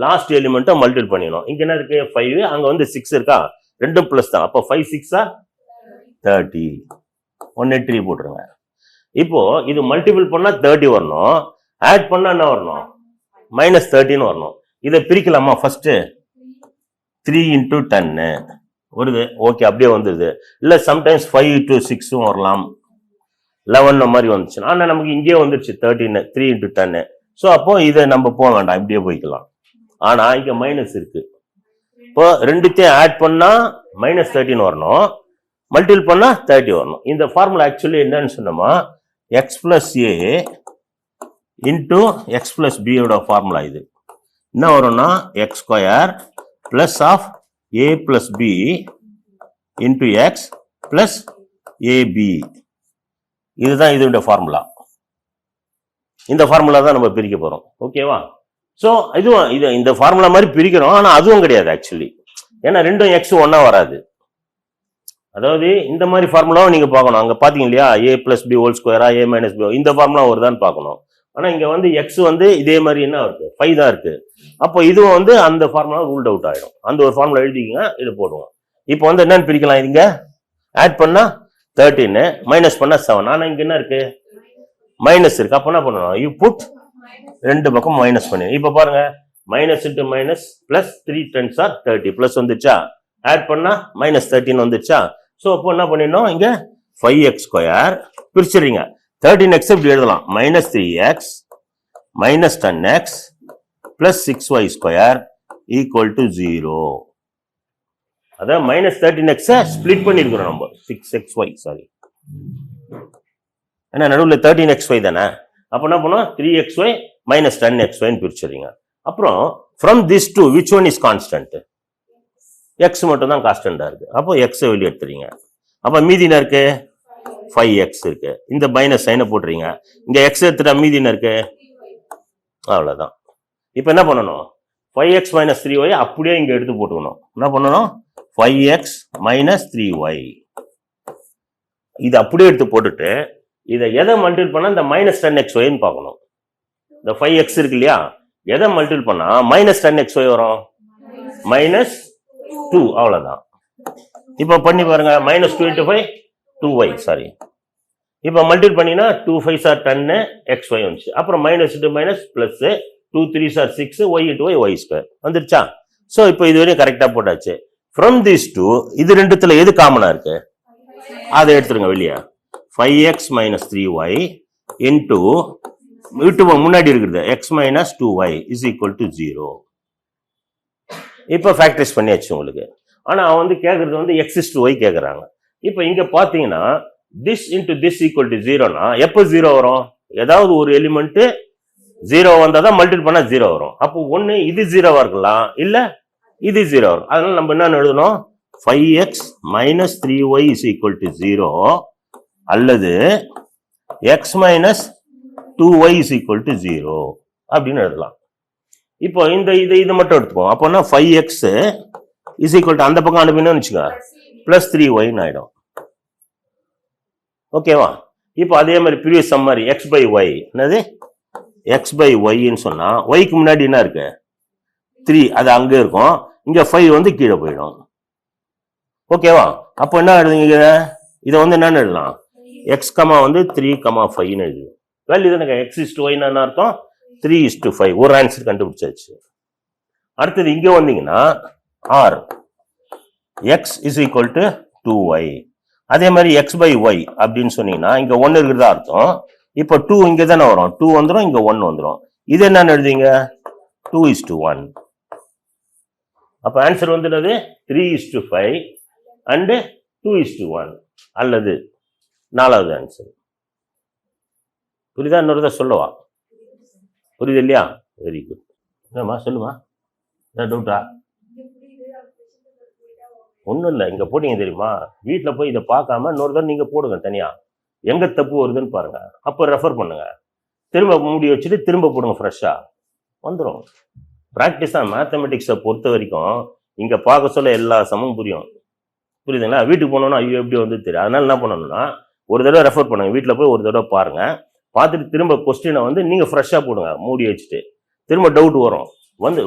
லாஸ்ட் எலிமெண்ட்டும் மல்டிபிள் பண்ணிடணும். இங்கே என்ன இருக்கு? 5, அங்கே வந்து 6 இருக்கா? 2 ப்ளஸ் தான். அப்போ 5 6 30, 183 போட்டுருங்க. இப்போ இது மல்டிபிள் பண்ணா 30 வரணும், ஆட் பண்ணா என்ன வரணும்? மைனஸ் 13 வரணும். இதை பிரிக்கலாமா? ஃபர்ஸ்ட் 3 into 10 வருது. ஓகே, அப்படியே வந்துடுது. இல்லை சம்டைம்ஸ் 5 to 6 வரலாம், 11 மாதிரி வந்துச்சு. ஆனால் நமக்கு இங்கே வந்துருச்சு 13, 3 into 10. ஸோ அப்போ இதை நம்ம போக வேண்டாம், இப்படியே போய்க்கலாம். ஆனால் இங்கே மைனஸ் இருக்கு. இப்போ ரெண்டுத்தையும் ஆட் பண்ணா மைனஸ் 13 வரணும், மல்டிபிள் பண்ணா 30 வரணும். இந்த ஃபார்முலா ஆக்சுவலி என்னன்னு சொன்னோமா, x plus a into x plus பியோட ஃபார்முலா. இது என்ன வரும்னா x square plus of a plus b into x plus ab. இதுதான் இதோட ஃபார்முலா. இந்த ஃபார்முலா தான் நம்ம பிரிக்க போறோம். ஓகேவா? ஸோ இதுவும் இது இந்த ஃபார்முலா மாதிரி பிரிக்கிறோம், ஆனால் அதுவும் கிடையாது ஆக்சுவலி. ஏன்னா ரெண்டும் எக்ஸ் ஒன்னா வராது. அதாவது இந்த மாதிரி ஃபார்முலாவும் நீங்க பார்க்கணும். அங்க பாத்தீங்க இல்லையா, ஏ பிளஸ் பி ஹோல் ஸ்கொயரா ஏ மைனஸ் பி, இந்த ஃபார்முலா வருதான்னு பார்க்கணும். ஆனா இங்க வந்து எக்ஸ் வந்து இதே மாதிரி என்ன இருக்கு? 5 தான் இருக்கு. அப்போ இதுவும் வந்து அந்த ஃபார்முலா ரூல்ட் அவுட் ஆயிடும். அந்த ஒரு ஃபார்முலா எழுதிக்கங்க, இது போடுவோம். இப்போ வந்து என்னன்னு பிரிக்கலாம்? இங்க ஆட் பண்ணா 13, மைனஸ் பண்ணா 7. ஆனா இங்க என்ன இருக்கு? மைனஸ் இருக்கு. அப்ப என்ன பண்ணணும்? யூ புட் ரெண்டு பக்கம் மைனஸ் பண்ணி. இப்ப பாருங்க, minus into minus plus 3 10s are 30 plus வந்துச்சா, ஆட் பண்ணா மைனஸ் 13 வந்துச்சா. ஸோ அப்போ என்ன பண்ணிடணும்? இங்க 5x ஸ்கொயர் பிரிச்சுறீங்க. 13x இப்படி எழுதலாம், minus 3x minus 10x plus 6y square equal to 0. அதான் மைனஸ் 13x ஸ்பிளிட் பண்ணிருக்கிறோம் நம்ம, 6xy. சாரி, ஏன்னா நடுவில் 13xy தானே. அப்போ என்ன பண்ணுவோம்? 3xy மைனஸ் 10xy பிரிச்சுறீங்க. அப்புறம் from this two which one is constant? எக்ஸ் மட்டும் தான் கான்ஸ்டன்டா இருக்கு. அப்போ எக்ஸை வெளியே எடுத்துறீங்க. அப்ப மீதி என்ன இருக்கு? 5x இருக்கு. இந்த மைனஸ் சைனை போட்டுறீங்க. இங்க எக்ஸ் எடுத்துட்டா மீதி என்ன இருக்கு? அவ்வளவுதான். இப்ப என்ன பண்ணணும்? 5x மைனஸ் 3y அப்படியே இங்க எடுத்து போட்டுக்கணும். என்ன பண்ணணும்? 5x மைனஸ் 3y இது அப்படியே எடுத்து போட்டுட்டு இதை எதை மல்டிபிள் பண்ணா இந்த மைனஸ் 10xyன்னு பார்க்கணும். இந்த 5x இருக்கு இல்லையா, எதை மல்டிபிள் பண்ணா மைனஸ் 10xy வரும்? மைனஸ் 2. அவ்வளவுதான். இப்ப பண்ணி பாருங்க, மைனஸ் 2 into 5 2y. சாரி, இப்ப மல்டிபிள் பண்ணினா 2 5s are 10 xy வந்துச்சு. அப்புறம் minus into minus plus 2 3s are 6 y into y square வந்துருச்சா. சோ இப்போ இது வரையும் கரெக்டா போட்டாச்சு. ஃப்ரம் திஸ் டூ இது ரெண்டுத்துல எது காமனா இருக்கு? அதை எடுத்துருங்க வெளியே. 5x மைனஸ் 3y இன்டூ வீட்டு முன்னாடி இருக்குது x minus 2y is equal to 0. இப்போ ஃபேக்டரைஸ் பண்ணியாச்சு உங்களுக்கு. ஆனா அவன் வந்து கேட்கறது வந்து x is to y கேட்கறாங்க. இப்போ இங்க பாத்தீங்கன்னா this into this equal to 0னா எப்போ 0 வரும்? ஏதாவது ஒரு எலிமெண்ட் 0 வந்தாதான் மல்டிபிள் பண்ணா 0 வரும். அப்போ ஒண்ணு இது 0வா இருக்கலாம், இல்ல இது 0 வரும். அதனால நம்ம என்ன எழுதணும்? 5x minus 3y is equal to 0 அல்லது x minus 2y is equal to 0 அப்படின்னு எழுதலாம். இப்போ இது மட்டும் எடுத்துப்போம். அப்போனா 5x இஸ் ஈக்குவல் டு அந்த பக்கம் அனுப்பினு வச்சுக்கோ +3y ஆயிடும். ஓகேவா? இப்போ அதே மாதிரி ப்ரீவியஸ் சம் மாதிரி x/y என்னது x/yன்னு சொன்னா yக்கு முன்னாடி என்ன இருக்கு 3, அது அங்க இருக்கும். இங்க 5 வந்து கீழே போயிடும். ஓகேவா? அப்போ என்ன எழுதுங்க, இதை வந்து என்னன்னு எழுதலாம் x, வந்து 3, 5ன்னு எழுது. வேல்யூ தானே x/y என்ன அர்த்தம் 3:5. ஒரு ஆன்சர் கண்டுபிடிச்சாச்சு. அடுத்தது இங்க வந்தீங்கன்னா r x is equal to 2y. அதே மாதிரி x/y அப்படின்னு சொன்னீங்கன்னா இங்க 1 இருக்கிறதா அர்த்தம். இப்போ 2 இங்க தானே வரும், 2 வந்துடும், இங்க 1 வந்துடும். இது என்னன்னு எழுதுவீங்க 2:1. அப்ப ஆன்சர் வந்து என்னது 3:5 அண்ட் 2:1 அல்லது 4வது ஆன்சர். புரியுதா? இன்னொரு சொல்லவா? புரியுது இல்லையா? Very good. என்னம்மா சொல்லுமா, டவுட்டா? ஒன்றும் இல்லை, இங்கே போட்டீங்க தெரியுமா, வீட்டில் போய் இதை பார்க்காம இன்னொரு தடவை நீங்கள் போடுங்க தனியாக, எங்கே தப்பு வருதுன்னு பாருங்க, அப்போ ரெஃபர் பண்ணுங்க, திரும்ப மூடி வச்சுட்டு திரும்ப போடுங்க, ஃப்ரெஷ்ஷாக வந்துடும். ப்ராக்டிஸ் தான். மேத்தமெட்டிக்ஸை பொறுத்த வரைக்கும் இங்கே பார்க்க சொல்ல எல்லா சமமும் புரியும். புரியுதுங்களா? வீட்டுக்கு போனோன்னா ஐயோ எப்படி வந்து தெரியும். அதனால என்ன பண்ணணும்னா ஒரு தடவை ரெஃபர் பண்ணுங்க, வீட்டில் போய் ஒரு தடவை பாருங்க, பார்த்துட்டு திரும்ப கொஸ்டினை வந்து நீங்கள் ஃப்ரெஷ்ஷாக போடுங்க மூடி வச்சுட்டு. திரும்ப டவுட் வரும்,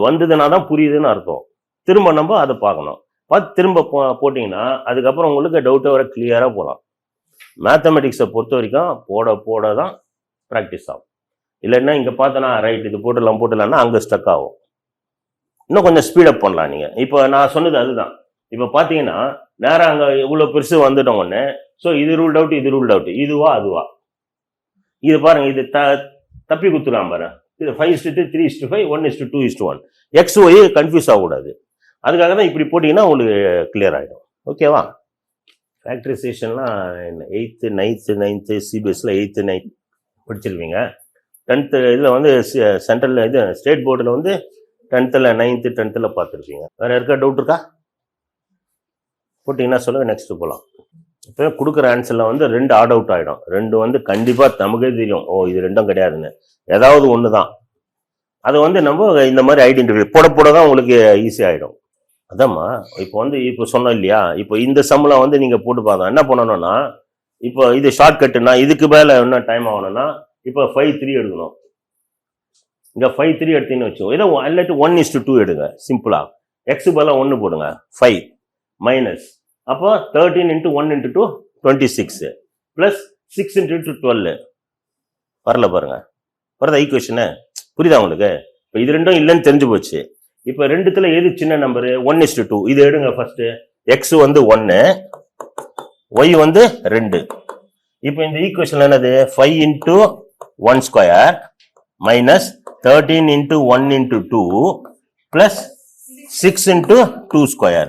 வந்ததுன்னா தான் புரியுதுன்னு அர்த்தம். திரும்ப நம்ம அதை பார்க்கணும், பார்த்து திரும்ப போட்டிங்கன்னா அதுக்கப்புறம் உங்களுக்கு டவுட்டை வர கிளியராக போகலாம். மேத்தமெட்டிக்ஸை பொறுத்த வரைக்கும் போட தான் ப்ராக்டிஸ் ஆகும். இல்லைன்னா இங்கே பார்த்தோன்னா ரைட் இது போட்டுடலாம்னா அங்கே ஸ்டக் ஆகும். இன்னும் கொஞ்சம் ஸ்பீடப் பண்ணலாம் நீங்கள். இப்போ நான் சொன்னது அதுதான். இப்போ பார்த்தீங்கன்னா நேராக அங்கே இவ்வளோ பெருசு வந்துட்டோம் ஒன்று. ஸோ இது ரூல் அவுட், இது ரூல் அவுட், இதுவா அதுவா, இது பாருங்க, இது தப்பி குத்துலாம் பாரு. இது 5:3, 3:5, 1:2:1. XY கன்ஃபியூஸ் ஆகக்கூடாது. அதுக்காக தான் இப்படி போட்டிங்கன்னா உங்களுக்கு கிளியர் ஆகிடும். ஓகேவா? ஃபேக்டரைசேஷன்லாம் 8th 9th சிபிஎஸ்சியில் 8th 9th படிச்சிருவீங்க. 10th இதில் வந்து சென்ட்ரலில் இது ஸ்டேட் போர்டில் வந்து 10th 9th 10th பார்த்துருப்பீங்க. வேறு இருக்கா டவுட் இருக்கா? போட்டிங்கன்னா சொல்லுங்கள், நெக்ஸ்ட்டு போகலாம். இப்போ கொடுக்குற ஆன்சரில் வந்து 2 ஆட் அவுட் ஆகிடும். 2 வந்து கண்டிப்பாக நமக்கே தெரியும், ஓ இது 2ம் கிடையாதுன்னு. ஏதாவது ஒன்று தான். அதை வந்து நம்ம இந்த மாதிரி ஐடென்டிஃபை போட தான் உங்களுக்கு ஈஸி ஆகிடும். அதாம்மா இப்போ சொன்னோம் இல்லையா, இப்போ இந்த சம்மில் வந்து நீங்கள் போட்டு பார்க்கலாம். என்ன பண்ணணும்னா இப்போ இது ஷார்ட் கட்டுனா இதுக்கு மேலே என்ன டைம் ஆகணும்னா இப்போ 5:3 எடுக்கணும். இங்கே 5:3 எடுத்தீங்கன்னு வச்சோம், ஏதோ இல்லாட்டி 1:2 எடுங்க. சிம்பிளாக எக்ஸு பதிலாக 1 போடுங்க. 5 மைனஸ் அப்போ 13 × 1 × 2 26 ப்ளஸ் 6 × 12 வரல பாருங்க. வரதா ஈக்குவேஷனு? புரியுதா உங்களுக்கு? இப்போ இது ரெண்டும் இல்லைன்னு தெரிஞ்சு போச்சு. இப்போ ரெண்டுத்துல எது சின்ன நம்பரு? 1:2. இது எடுங்க ஃபர்ஸ்ட். எக்ஸ் வந்து 1, ஒய் வந்து 2. இப்போ இந்த ஈக்குவேஷன் என்னது? 5 × 1² மைனஸ் 13 × 1 × 2 பிளஸ் 6 × 2².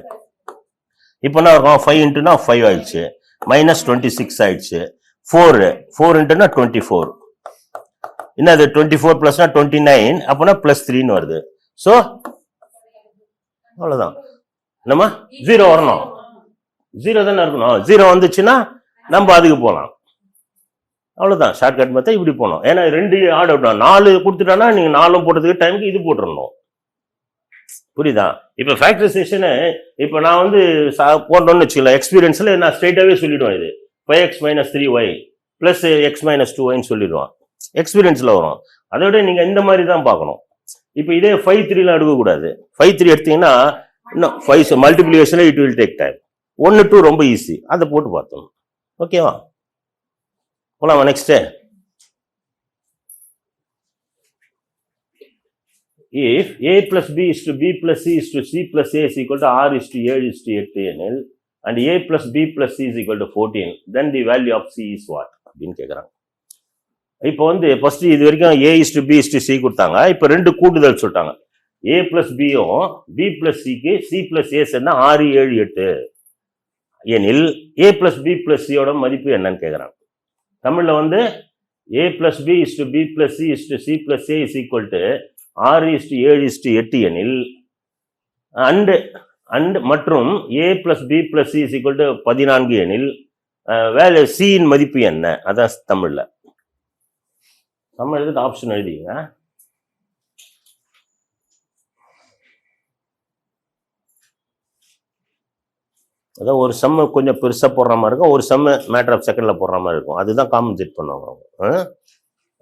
இப்போ என்ன இருக்கும்? 5 × 5 ஆயிடுச்சு, மைனஸ் 26 ஆயிடுச்சு. 4 × 24 என்னது? 24 + 29 அப்போனா +3 வருது. ஸோ அவ்வளோதான். என்னம்மா 0 வரணும், 0 தானே இருக்கணும். 0 வந்துச்சுன்னா நம்ம அதுக்கு போகலாம். அவ்வளோதான் ஷார்ட்கட் மெத்தட் இப்படி போகணும். ஏன்னா 2 ஆட் அவுட் 4 கொடுத்துட்டானா நீங்கள் 4 போட்டதுக்கு டைமுக்கு இது போட்டுடணும். புரியுதா? இப்போ ஃபேக்டரைசேஷனு இப்போ நான் வந்து போட்டோன்னு வச்சுக்கலாம். எக்ஸ்பீரியன்ஸில் நான் ஸ்ட்ரெயிட்டாகவே சொல்லிவிடுவேன், இது 5x - 3y ப்ளஸ் x - 2yன்னு சொல்லிடுவான். எக்ஸ்பீரியன்ஸில் வரும். அதை விட நீங்கள் இந்த மாதிரி தான் பார்க்கணும். இப்போ இதே 5:3 எடுக்கக்கூடாது. 5:3 எடுத்தீங்கன்னா இன்னும் 5 மல்டிப்ளிகேஷனில் இட் வில் டேக் டைம். 1, 2 ரொம்ப ஈஸி, அதை போட்டு பார்த்தோம். ஓகேவா? போலாமா next? If a plus b is to b plus c is to c plus a is equal to r is to 7 is to 8 எனில் and a plus b plus c is equal to 14, then the value of c is what அப்படின்னு கேட்குறாங்க. இப்போ வந்து first இது வரைக்கும் a is to b is to c கொடுத்தாங்க. இப்போ 2 கூட்டுதல் சொல்லிட்டாங்க. a plus b-யும் b plus c-க்கு c plus a சேர்ந்தா 6, 7, 8 எனில் a plus b plus c-யோட மதிப்பு என்னன்னு கேட்குறாங்க. தமிழில் வந்து a plus b is to b plus c is to c plus a is equal to 6 is to 7 is to 8 எனில் and மற்றும் a plus b plus c is equal to 14 எனில் value c-யின் மதிப்பு என்ன? அதான் தமிழில். நம்ம எழுதுறது ஆப்ஷன் எழுதிங்க. அதான் ஒரு சம்மு கொஞ்சம் பெருசாக போடுற மாதிரி இருக்கும், ஒரு சம்மு மேட்டர் ஆஃப் செகண்டில் போடுற மாதிரி இருக்கும். அதுதான் காம்பன்சேட் பண்ணுவாங்க அவங்க.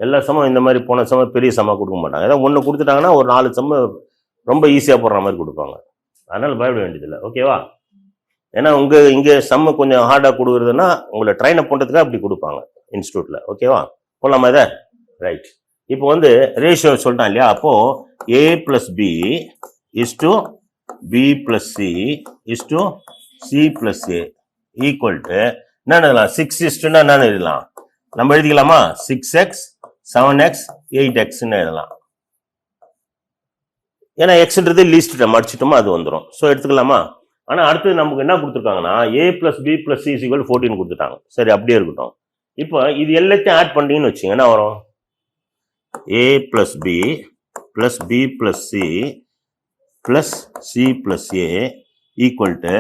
எல்லா சமம் இந்த மாதிரி போன சமம் பெரிய சம்மா கொடுக்க மாட்டாங்க. ஏதாவது ஒன்று கொடுத்துட்டாங்கன்னா ஒரு 4 சம்மு ரொம்ப ஈஸியாக போடுற மாதிரி கொடுப்பாங்க. அதனால் பயப்பட வேண்டியதில்லை. ஓகேவா? ஏன்னா இங்கே சம்மு கொஞ்சம் ஹார்டாக கொடுக்குறதுன்னா உங்களை ட்ரைன் அப் பண்ணுறதுக்காக அப்படி கொடுப்பாங்க இன்ஸ்டியூட்டில். ஓகேவா? போகலாமா இதை? ரைட். இப்போ வந்து ரேஷியோ சொல்லிட்டான் இல்லையா? அப்போது A + B = B + C = C + A equal to என்ன எழுதலாம்? 6:1 என்னன்னு எழுதலாம்? நம்ம எழுதிக்கலாமா? 6x 7x 8xன்னு எழுதலாம். ஏன்னா எக்ஸ்ன்றது லீஸ்ட் நம்ம அடிச்சிட்டோமா அது வந்துடும். ஸோ எடுத்துக்கலாமா? ஆனால் அடுத்து நமக்கு என்ன கொடுத்துருக்காங்கன்னா A + B + C = 14 கொடுத்துட்டாங்க. சரி, அப்படியே இருக்கட்டும். இப்போ இது எல்லாத்தையும் ஆட் பண்ணிட்டீங்கன்னு வச்சுங்க, என்ன வரும்? A + B + B + C + C + A equal to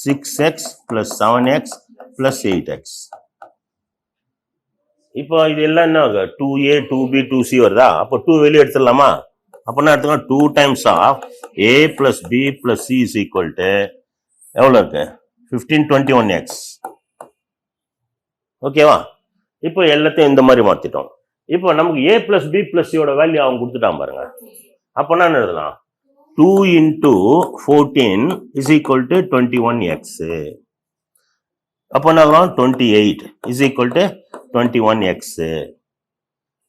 6x + 7x + 8x. இப்போ இது எல்லாம் என்ன ஆகும்? 2A 2B 2C வருதா? அப்போ 2 வெளியே எடுத்துடலாமா? அப்போ என்ன எடுத்துக்கலாம்? 2 times of A + B + C = எவ்வளோ இருக்கு? 15 21x. ஓகேவா? இப்போ எல்லாத்தையும் இந்த மாதிரி மாற்றிட்டோம். இப்போ நமக்கு A + B + C வேல்யூ அவங்க கொடுத்துட்டான் பாருங்க. அப்போ என்ன எழுதலாம்? 2 × 14 = 21x. அப்போ என்ன ஆகும்? 28 = 21x.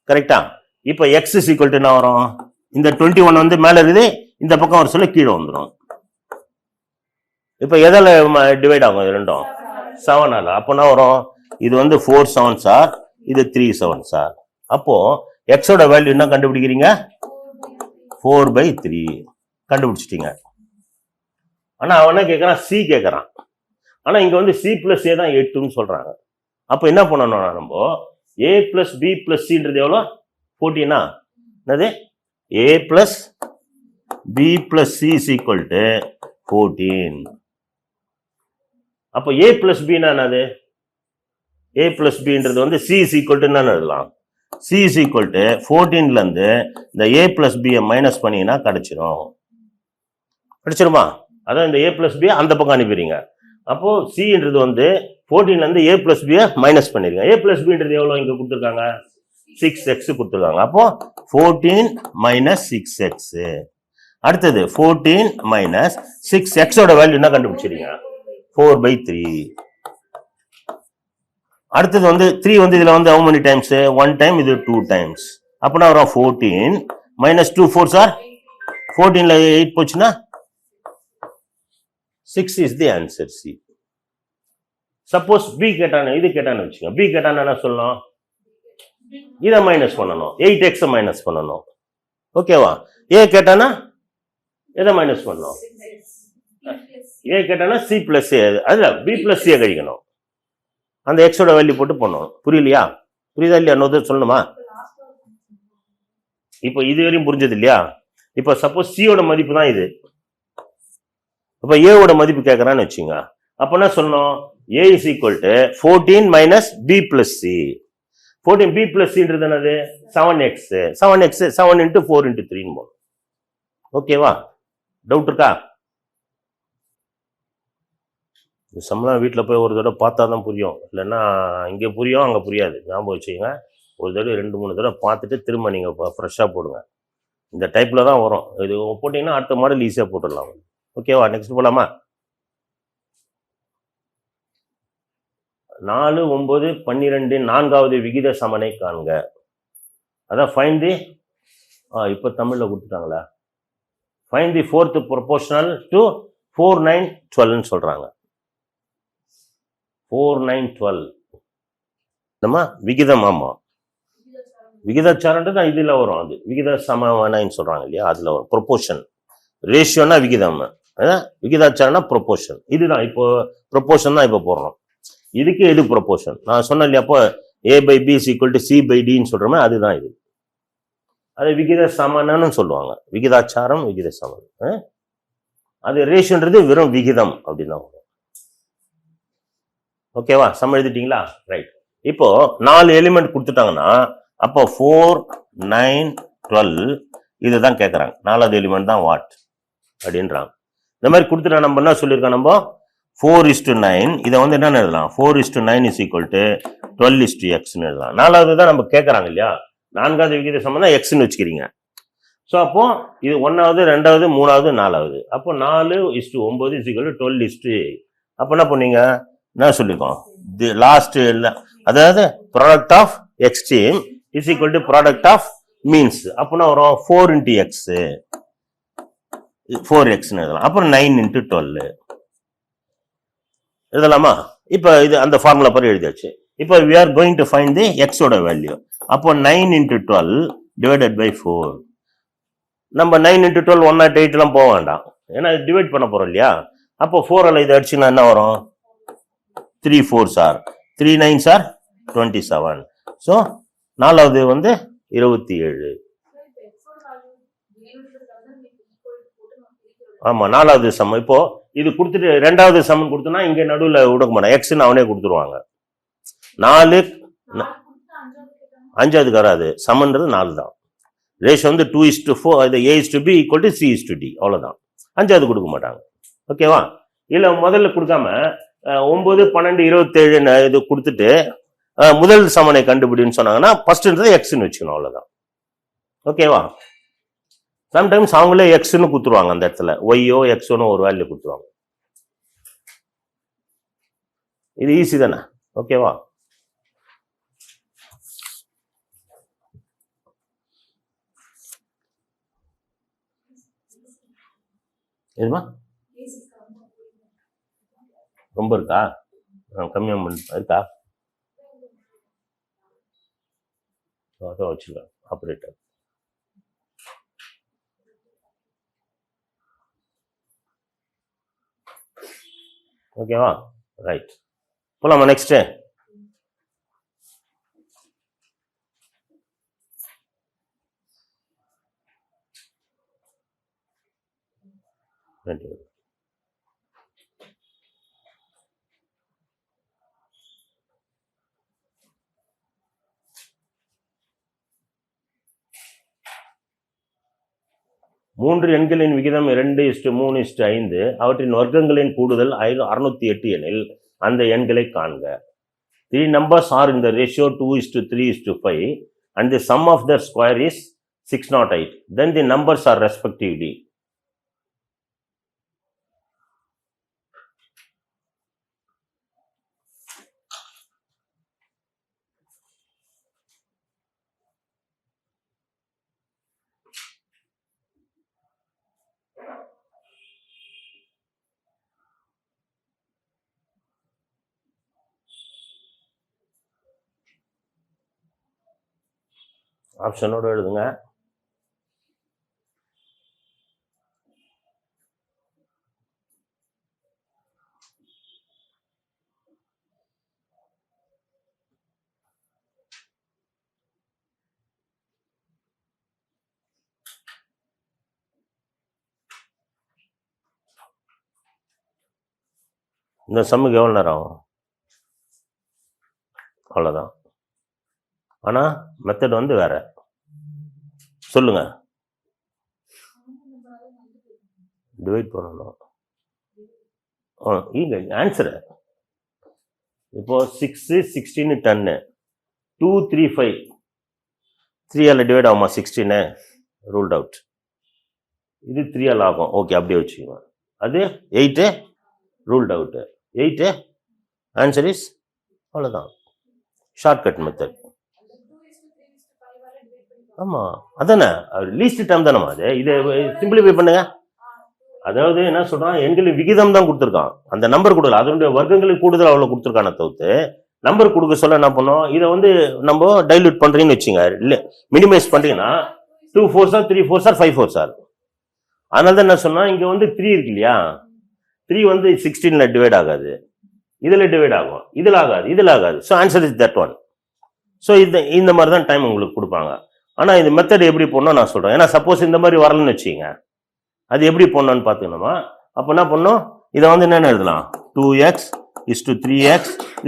கரெக்டா? இப்போ x = என்ன வரும்? இந்த 21 வந்து மேலே இருக்குது, இந்த பக்கம் ஒரு சொல்ல கீழே வந்துடும். இப்போ எதில் டிவைட் ஆகும்? இது ரெண்டும் 7ஆல். அப்போ என்ன வரும்? இது வந்து 4 7s ஆர், இது 3 7s ஆர். அப்போ எக்ஸோட வேல்யூ என்ன கண்டுபிடிக்கிறீங்க? 4/3 கண்டுபிடிச்சிட்டீங்க. ஆனா அவன் என்ன கேட்கறான்? C கேட்கறான். ஆனா இங்க வந்து C + A தான் 8ன்னு சொல்றாங்க. அப்ப என்ன பண்ணணும்? நம்ம A + B + Cன்றது எவ்வளோ? 14. என்னது? A + B + C = 14. அப்போ A + B என்னது? A + Bன்றது வந்து C = என்னன்னு எழுதலாம்? C = 14ல இருந்து இந்த A + B மைனஸ் பண்ணீங்கன்னா கிடைச்சிடும். கிடைச்சிருமா? அதான் இந்த A + B அந்த பக்கம் அனுப்பிடுறீங்க. அப்போ Cன்றது வந்து 14ல இருந்து A + B மைனஸ் பண்ணிருங்க. A + Bன்றது எவ்வளோ இங்க கொடுத்துருக்காங்க? 6x கொடுத்துருக்காங்க. அப்போ 14 - 6x. அடுத்தது 14 - 6x வேல்யூ என்ன கண்டுபிடிச்சிருங்க? 4/3. அடுத்தது வந்து 3 வந்து இதுல வந்து how many times? 1 time, இது 2 times. அப்பனா வரும் 14 - 2 4s are 14ல 8 போச்சுன்னா 6 is the answer. C. Suppose B கேட்டானே, இது கேட்டானு வச்சுக்கோங்க. B கேட்டானு என்ன சொல்லணும்? இதை மைனஸ் பண்ணணும், 8x மைனஸ் பண்ணணும். ஓகேவா? A கேட்டானா எதை மைனஸ் பண்ணணும்? A கேட்டானா C + A, அதுல B + C கழிக்கணும். அந்த எக்ஸோட வேல்யூ போட்டு பண்ணணும். புரியலையா? புரியுதா இல்லையா? இன்னொரு சொல்லணுமா? இப்போ இது வரையும் புரிஞ்சது இல்லையா? இப்போ சப்போஸ் சியோட மதிப்பு தான் இது. அப்ப ஏவோட மதிப்பு கேட்கறான்னு வச்சுங்க. அப்ப என்ன சொல்லணும்? A = 14 - B + C. 14 B + Cன்றது என்னது? 7x. 7x 7 × 4 × 3 போடும். ஓகேவா? டவுட் இருக்கா? இந்த சம்லாம் வீட்டில் போய் ஒரு தடவை பார்த்தா தான் புரியும். இல்லைன்னா இங்கே புரியும், அங்கே புரியாது. ஞாபகம் வச்சுக்கோங்க. ஒரு தடவை 2-3 தடவை பார்த்துட்டு திரும்ப நீங்கள் ஃப்ரெஷ்ஷாக போடுங்க. இந்த டைப்பில் தான் வரும். இது போட்டிங்கன்னா அடுத்த மாடல் ஈஸியாக போட்டுடலாம். ஓகேவா? நெக்ஸ்ட் போகலாமா? 4 9 12 4வது விகித சமனை காண்க. அதான் ஃபைண்ட் தி இப்போ தமிழில் கொடுத்துட்டாங்களா? Find the 4th proportional to 4 9 12ன்னு சொல்கிறாங்க. 4 9 12 நம்ம விகிதம். ஆமாம், விகிதாச்சாரன்றது இதில் வரும். அது விகித சமனைன்னு சொல்கிறாங்க இல்லையா? அதில் வரும். ப்ரொபோர்ஷன். ரேஷியோனா விகிதம், விகிதாச்சாரம்னா ப்ரொபோர்ஷன். இதுதான் இப்போ ப்ரொபோர்ஷன் தான் இப்போ போடுறோம். இதுக்கு எது ப்ரொபோர்ஷன்? நான் சொன்னேன் இல்லையா? அப்போ A/B = C/Dன்னு சொல்கிறோமே, அதுதான் இது. அது விகித சமனன்னு சொல்லுவாங்க. விகிதாச்சாரம், விகித சமன். அது ரேஷியோன்றது வெறும் விகிதம் அப்படின்னு தான் வரும். ஓகேவா? சம் எழுதிட்டீங்களா? ரைட். இப்போ 4 எலிமெண்ட் கொடுத்துட்டாங்கன்னா அப்போ 4 9 12 இதுதான் கேட்குறாங்க. 4வது எலிமெண்ட் தான் வாட் அப்படின்றாங்க. இந்த மாதிரி கொடுத்துட்டா நம்ம என்ன சொல்லியிருக்கோம்? நம்ம 4:9. இதை வந்து என்ன எழுதலாம்? 4:9 இஸ் ஈக்குவல் டு 12:x எழுதலாம். நாலாவது தான் நம்ம கேட்கறாங்க இல்லையா, நான்காவது விகித சமம் தான் எக்ஸ்ன்னு வச்சுக்கிறீங்க. ஸோ அப்போ இது 1வது 2வது 3வது 4வது. அப்போ 4:9 இஸ் ஈக்குவல் டு 12:8. அப்போ என்ன பண்ணீங்க, என்ன சொல்லிருக்கோம், தி லாஸ்ட் அதாவது product of extreme is equal to product of means. அப்போனா வரும் 4 × x 4xன்னு எழுதலாம். அப்புறம் 9 × 12 எழுதலாமா? இப்போ இது அந்த ஃபார்முலா படி எழுதியாச்சு. இப்போ we are going to find the x ஓட வேல்யூ. அப்போ 9 × 12 divided by 4. நம்ம 9 × 12 108 எல்லாம் போக வேண்டாம், ஏன்னா டிவைட் பண்ண போறோம் இல்லையா. அப்போ 4 இதை அடிச்சுன்னா என்ன வரும்? 3 4s are 3 9s are 27. So நாலாவது வந்து 27. ஆமா, நாலாவது சம். இப்போ இது கொடுத்துட்டு ரெண்டாவது சம் கொடுத்தோம்னா இங்க நடுவில் விடுக்க மாட்டேன், எக்ஸ்ன்னு அவனே கொடுத்துருவாங்க. 4 5க்கு வராது, சமன்றது 4 தான். ரேஷியோ வந்து 2:4, அது A:B = C:D, அவ்வளவுதான். 5வது கொடுக்க மாட்டாங்க. ஓகேவா? இல்ல முதல்ல கொடுக்காம 9 12 27 இது கொடுத்துட்டு முதல் சமனை கண்டுபிடின்னு சொன்னாங்கன்னா ஃபர்ஸ்ட்ன்றது எக்ஸ்ன்னு வச்சுக்கணும், அவ்வளவுதான். ஓகேவா? சம்டைம்ஸ் அவங்களே எக்ஸ்ன்னு கொடுத்துருவாங்க, அந்த இடத்துல ஒய்யோ எக்ஸோன்னு ஒரு வேல்யூ கொடுத்துருவாங்க. இது ஈஸி தானே? ஓகேவா? எதுமா ரொம்ப இருக்கா? கம்மியா இருக்கா? வச்சுக்கலாம் ஆப்ரேட்டர். ஓகேவா? ரைட், போலாமா நெக்ஸ்ட்? மூன்று எண்களின் விகிதம் 2:3:5. அவற்றின் வர்க்கங்களின் கூடுதல் 608 எனில் அந்த எண்களை காண்க. 3 numbers are in the ratio 2:3:5 and the sum of their square is 608. Then the numbers are respectively. ஆப்ஷனோட எழுதுங்க. இந்த சம்முக்கு எவ்வளோ நேரம் ஆகும்? அவ்வளோதான். ஆனால் மெத்தட் வந்து வேற. சொல்லுங்க, டிவைட் பண்ணணும். இல்லை ஆன்சரு இப்போ 6 16 10 2 3 5 3ஆல் டிவைட் ஆகுமா? 16 ரூல்ட் அவுட். இது 3ஆல் ஆகும். ஓகே, அப்படியே வச்சுக்கோங்க. அது 8 ரூல்ட் அவுட்டு. 8 ஆன்சர் இஸ் அவ்வளோதான். Shortcut method. ஆமா, அதானே லீஸ்ட் டைம் தானேம்மா அது. இதை சிம்பிளிஃபை பண்ணுங்க. அதாவது என்ன சொல்றான், எண்களின் விகிதம் தான் கொடுத்துருக்கான், அந்த நம்பர் கொடுக்கல. அதனுடைய வர்க்கங்களுக்கு கூடுதல் அவ்வளோ கொடுத்துருக்கான தவிர்த்து நம்பர் கொடுக்க சொல்ல என்ன பண்ணோம், இதை வந்து நம்ம டைல்யூட் பண்றீங்கன்னு வச்சுங்க, இல்லை மினிமைஸ் பண்றீங்கன்னா 2 4s are 3 4s are 5 4s are. அதனால தான் என்ன சொன்னா, இங்க வந்து 3 இருக்கு இல்லையா, 3 வந்து 16ல டிவைட் ஆகாது, இதுல டிவைட் ஆகும், இதுல ஆகாது, இதுல ஆகாது. So answer is that one. So இந்த மாதிரி தான் டைம் உங்களுக்கு கொடுப்பாங்க. ஆனா இது மெத்தட் எப்படி போடணும் நான் சொல்றேன். ஏன்னா சப்போஸ் இந்த மாதிரி வரலன்னு வச்சுங்க, அது எப்படி போடணும்னு பாத்துக்கணுமா? அப்ப என்ன பண்ணும், இதை வந்து என்னன்னு எழுதலாம், 2x is to 3x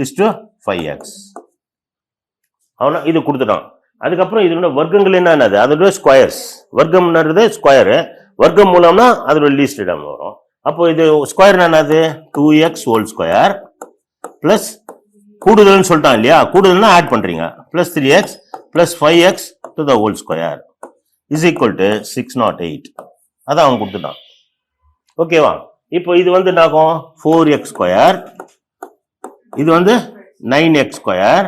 is to 5x. அவனா இது கொடுத்துட்டான். அதுக்கப்புறம் இதோட வர்க்கங்கள் என்னது, அதோட ஸ்கொயர்ஸ். வர்க்கம்ன்றது ஸ்கொயரு, வர்க்கம் மூலம்னா அதோட லீஸ்ட் இடம் வரும். அப்போ இது ஸ்கொயர் என்னது 2x ஹோல் ஸ்கொயர் பிளஸ் கூடுதல்னு சொல்லிட்டான் இல்லையா, கூடுதல்னா ஆட் பண்றீங்க, plus 3x plus 5x to the whole square is equal to 608. அதான் அவன் கொடுத்துட்டான். ஓகேவா? இப்போ இது வந்து என்னாகும் 4x ஸ்கொயர், இது வந்து 9x square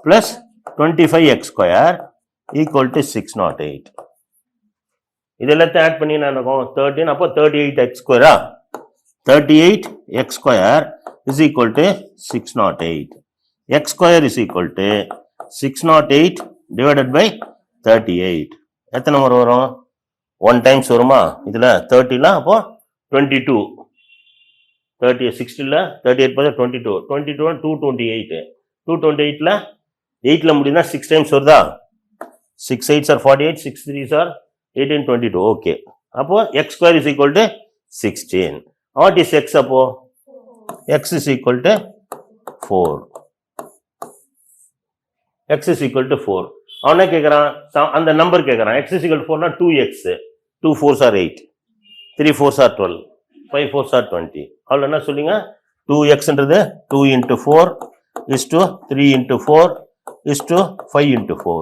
plus 25x square equal to 608. இது எல்லாத்தையும் ஆட் பண்ணி என்ன இருக்கும் 13. அப்போ 38x ஸ்கொயரா, 38x square is equal to 608. x square is equal to 608 divided by 38. எத்தனை முறை வரும்? 1 டைம்ஸ் வருமா இதுல 30ல? அப்போ 22. 30 60ல 38 பார்த்தா 22 22 228. 228ல 8ல முடியுதா 6 டைம்ஸ் வருதா? 6 8s are 48, 6 3s are 18, 22. Okay. அப்போ x square is equal to 16. What is x? அப்போ x is equal to 4. x is equal to 4. அவனே கேட்கறான், அந்த நம்பர் கேட்கறான். x இஸ் ஈக்குவல் 4னா 2x, 2 4s are 8, 3 4s are 12, 5 4s are 20. அவ்வளோ என்ன சொல்லுங்க? 2xன்றது 2 into 4 is to 3 into 4 is to 5 into 4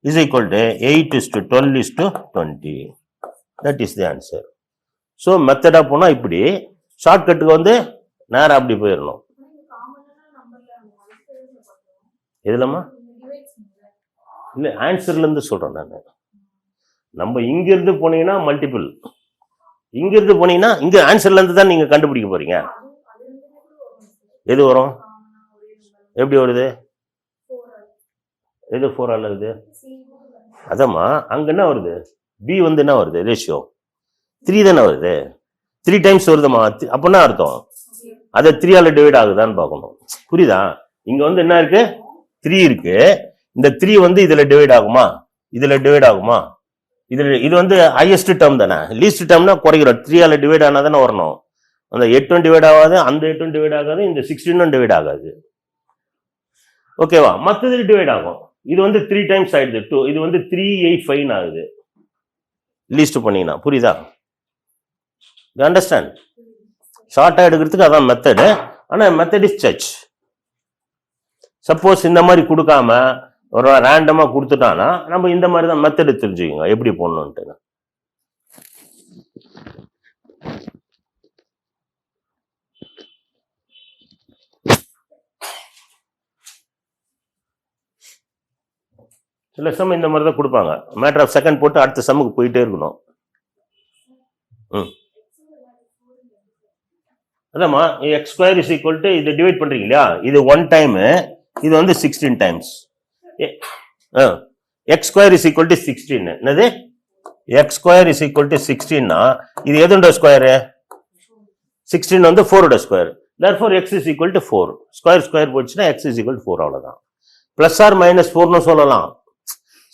is equal to 8 is to 12 is to 20. That is the answer. So மெத்தடா போனா இப்படி, ஷார்ட்கட்டுக்கு வந்து நேரம் அப்படி போயிடணும். எதுலமா இல்ல ஆன்சர்ல இருந்து சொல்றேன் நான். நம்ம இங்க இருந்து போனீங்கன்னா மல்டிபிள், இங்க இருந்து போனீங்கன்னா இங்க ஆன்சர்ல இருந்து தான் நீங்க கண்டுபிடிக்க போறீங்க. எது வரும்? எப்படி வருது? எது 4 அல்லது? அதம்மா அங்க என்ன வருது? பி வந்து என்ன வருது? ரேஷியோ 3 தானே வருது. 3 டைம்ஸ் வருதுமா. அப்படின்னா அர்த்தம் அதை 3ஆல டிவைட் ஆகுதான்னு பார்க்கணும். புரியுதா? இங்க வந்து என்ன இருக்கு? 3 இருக்கு. இந்த 3 வந்து இதுல டிவைட் ஆகுமா? இதுல டிவைட் ஆகுமா? இதுல இது வந்து ஹையஸ்ட் டேர்ம் தானே. லீஸ்ட் டேர்ம்னா குறைக்கிறோம். 3ஆல டிவைட் ஆனா தானே வரணும். அந்த 8 டிவைட் ஆகாது, அந்த 8 டிவைட் ஆகாது, இந்த 16 டிவைட் ஆகாது. ஓகேவா? மற்றது டிவைட் ஆகும். இது வந்து 3 டைம்ஸ் ஆயிடுது 2. இது வந்து 385 ஆகுது லீஸ்ட் பண்ணீங்கன்னா. புரியுதா? You understand? ஷார்ட்டா எடுக்கிறதுக்கு அதான் மெத்தடு. ஆனா மெத்தட் இஸ் சர்ச். சப்போஸ் இந்த மாதிரி கொடுக்காம ஒரு ரேண்டமா கொடுத்துட்டானா நம்ம இந்த மாதிரி தான் மெத்தடு தெரிஞ்சுக்கோங்க எப்படி போடணும்ட்டு. சில சம் இந்த மாதிரி தான் கொடுப்பாங்க. மேட்டர் ஆஃப் செகண்ட் போட்டு அடுத்த சம்முக்கு போயிட்டே இருக்கணும். அதாம்மா x square is equal to இதை டிவைட் பண்றீங்க இல்லையா, இது 1 டைம், இது வந்து 16 times. X square is equal to 16. என்னது? X square is equal to 16னா இது எதோட ஸ்கொயரு? 16 வந்து 4ஓட square. therefore x is equal to 4. Square square போச்சுன்னா x is equal to 4. அவ்வளவுதான். பிளஸ் ஆர் மைனஸ் 4னு சொல்லலாம்.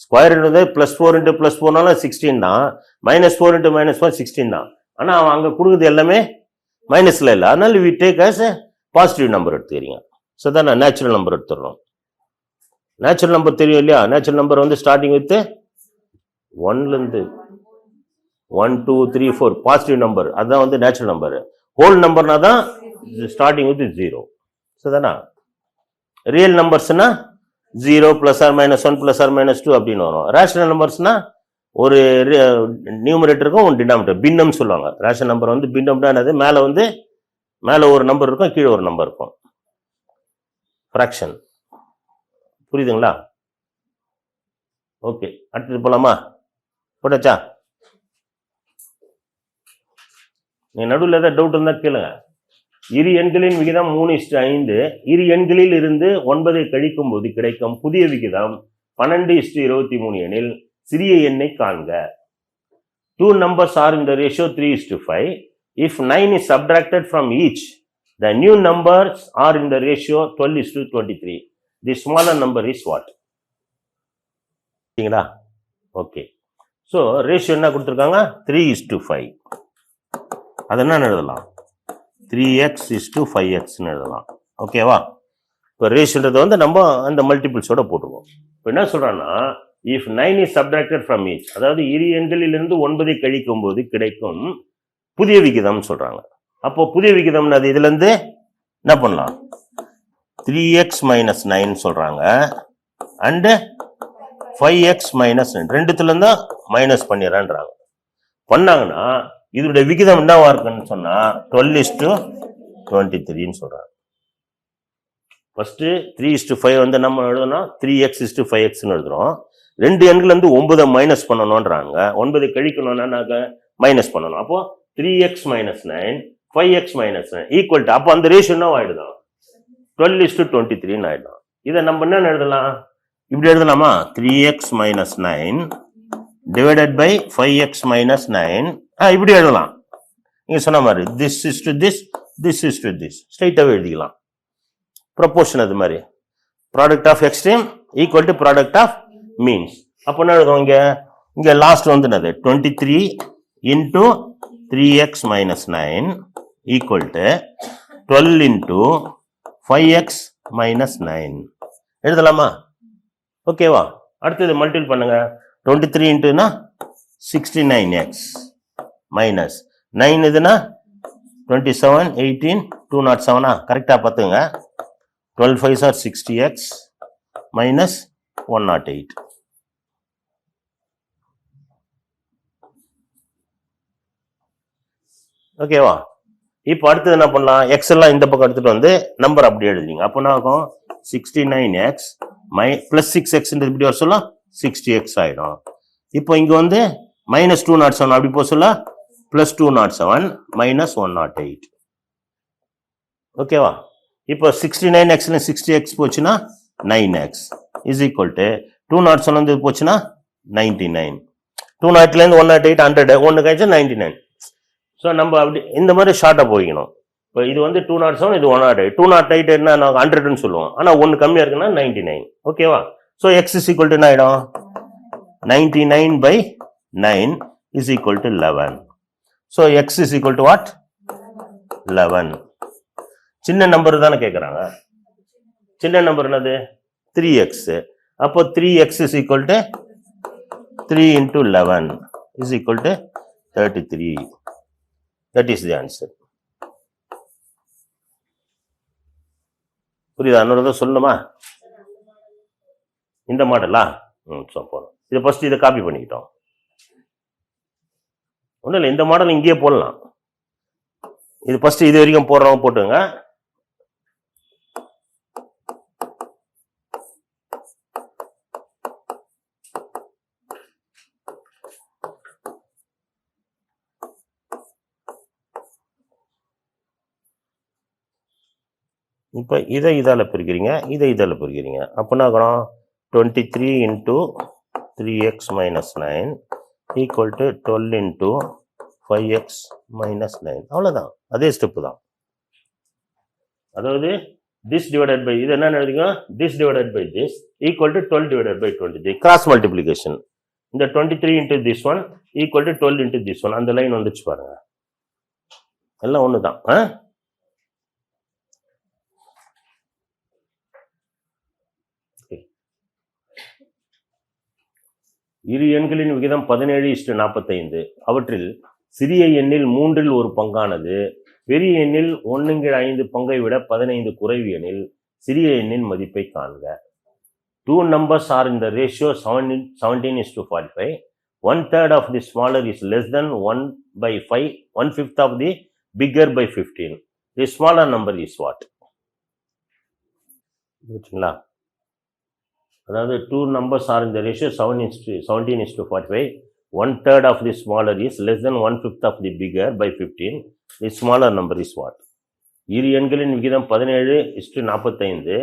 ஸ்கொயர் என்னது? +4 into +4 16 தான். -4 into -4 16 தான். ஆனா அவன் அங்க கொடுக்குறது எல்லாமே மைனஸ்ல இல்லை. அதனால we take as a positive number எடுத்துக்கிறீங்க. ஸோ தான் நான் நேச்சுரல் நம்பர் எடுத்துடுறோம். நேச்சுரல் நம்பர் தெரியும் இல்லையா? நேச்சுரல் நம்பர் வந்து ஸ்டார்டிங் வித் 1லேருந்து 1 2 3 4 பாசிட்டிவ் நம்பர், அதுதான் வந்து நேச்சுரல் நம்பர். ஹோல் நம்பர்னா தான் ஸ்டார்டிங் வித் 0. ஸோ தானே ரியல் நம்பர்ஸ்னா 0 +or -1 +or -2 அப்படின்னு வரும். ரேஷனல் நம்பர்ஸ்னா ஒரு நியூமரேட்டருக்கும் ஒரு டினாமினேட்டர், பின்னம் சொல்லுவாங்க. ரேஷனல் நம்பர் வந்து பின்னம்னா என்னது? மேல ஒரு நம்பர் இருக்கும், கீழே ஒரு நம்பர் இருக்கும். ஃப்ராக்ஷன். புரியுதுங்களா? ஓகே, அடுத்தது போலாமா? போட்டாச்சா? நீ நடுவில் ஏதாவது டவுட் இருந்தா கேளுங்க. இரு எண்களின் விகிதம் 3:5. இரு எண்களில் இருந்து 9 கழிக்கும் போது கிடைக்கும் புதிய விகிதம் 12:23 எனில் சிறிய எண்ணை காண்க. 2 numbers are in the ratio 3:5. If 9 is subtracted from each, the new numbers are in the ratio 12:23. The smaller number is what? சரிங்களா? ஓகே. ஸோ ரேஷியோ என்ன கொடுத்துருக்காங்க? 3:5. அது என்ன எழுதலாம்? 3x is to 5x எழுதலாம். ஓகேவா? இப்போ ரேஷியோன்றது வந்து நம்ம அந்த மல்டிபிள்ஸோட போட்டுருவோம். இப்போ என்ன சொல்றான்னா, if 9 is subtracted from each, அதாவது இரு எண்களிலிருந்து 9 கழிக்கும் போது கிடைக்கும் புதிய விகிதம் சொல்றாங்க. அப்போ புதிய விகிதம்னு அது இதுல இருந்து என்ன பண்ணலாம், 3x minus 9 சொல்றாங்க அண்ட் 5x minus 9 ரெண்டுத்துல இருந்தா மைனஸ் பண்ணிடுறான்றாங்க. பண்ணாங்கன்னா இதனுடைய விகிதம் என்னவா இருக்குன்னு சொன்னா 12:23 சொல்றாங்க. ஃபர்ஸ்ட் 3:5 வந்து நம்ம எழுதணும், 3x:5x எழுதுறோம். ரெண்டு எண்கள் இருந்து 9 மைனஸ் பண்ணணும்ன்றாங்க. 9 கழிக்கணும்னா நாங்க மைனஸ் பண்ணணும். அப்போ 3x minus 9 5x minus 9 equal to, அப்போ அந்த ரேஷியோ என்ன ஆயிடுதான் 12:23 ஆயிடும். இதை நம்ம என்ன எழுதலாம், இப்படி எழுதலாமா, 3x minus 9 divided by 5x minus 9 இப்படி எழுதலாம். நீங்க சொன்ன மாதிரி this is to this, this is to this ஸ்ட்ரைட்டாவே எழுதிக்கலாம். ப்ரொபோர்ஷன் அது மாதிரி product of extreme equal to product of means. அப்போ என்ன எழுதுவோம், இங்க லாஸ்ட் வந்து என்னது 23 into 3x minus 9 equal to 12 into 5x minus 9 எழுதலாமா? ஓகேவா? அடுத்தது மல்டிபிள் பண்ணுங்க. 23 இன்ட்டுனா 69x மைனஸ் 9 இதுனா 27 18 207 கரெக்டா பார்த்துங்க. 12 5s are 60x minus 108. ஓகேவா? இப்போ அடுத்தது என்ன பண்ணலாம், எக்ஸ் எல்லாம் இந்த பக்கம் எடுத்துட்டு வந்து நம்பர் அப்படி எழுதுறீங்க. அப்போ என்ன ஆகும், 69x பிளஸ் 6x இப்படி வர சொல்ல 60x ஆயிடும். இப்போ இங்க வந்து மைனஸ் 207 அப்படி போக சொல்ல பிளஸ் 207 மைனஸ் 108. ஓகேவா? இப்போ 69x 60x போச்சுன்னா 9x இஸ் ஈக்குவல் டு 207 வந்து போச்சுன்னா 99. 208 இருந்து 108 100 ஒன்று கழிச்சா 99. ஸோ நம்ம அப்படி இந்த மாதிரி ஷார்ட்டாக போய்க்கணும். இப்போ இது வந்து 207 இது 108. 208 என்ன நாங்கள் 100ன்னு சொல்லுவோம், ஆனால் ஒன்று கம்மியாக இருக்குன்னா 99. ஓகேவா? So X is equal to என்ன ஆகிடும், 99/9 is equal to 11. So X is equal to what, 11. சின்ன நம்பர் தானே கேட்குறாங்க. சின்ன நம்பர் என்னது 3x. அப்போ 3x is equal to 3 into 11 is equal to 33. That is the answer. புரியுதா? இன்னொரு சொல்லணுமா? இந்த மாடலா? போறோம். இதை ஃபர்ஸ்ட் இதை காப்பி பண்ணிக்கிட்டோம். ஒன்றும் இல்லை, இந்த மாடல் இங்கேயே போடலாம். இது ஃபர்ஸ்ட் இது வரைக்கும் போடுறவங்க போட்டுங்க. இப்போ இதை இதால் பிரிக்கிறீங்க, இதை இதால் பிரிக்கிறீங்க. அப்போனா 23 into 3x minus 9 equal to 12 into 5x minus 9. அவ்வளோதான், அதே ஸ்டெப்பு தான். அதாவது this divided by இது என்ன எழுதிங்க, this divided by this equal to 12 divided by 23 cross multiplication. இந்த 23 into this one equal to 12 into this one. அந்த லைன் வந்துச்சு பாருங்க, எல்லாம் ஒன்று தான். இரு எண்களின் விகிதம் 17:45. அவற்றில் சிறிய எண்ணில் 3 1 பங்கானது பெரிய எண்ணில் 1/5 பங்கை விட 15 குறைவு எனில் சிறிய எண்ணின் மதிப்பை காண்க. 2 numbers are in the ratio 17:45. 1/3 of the smaller is less than 1/5, 1/5 of the bigger by 15. The smaller number is what? அதாவது 2 numbers are in the ratio 17:45. 1/3 of the smaller is less than 1/5 of the bigger by 15. The smaller number is what? இரு எண்களின் விகிதம் 17:45.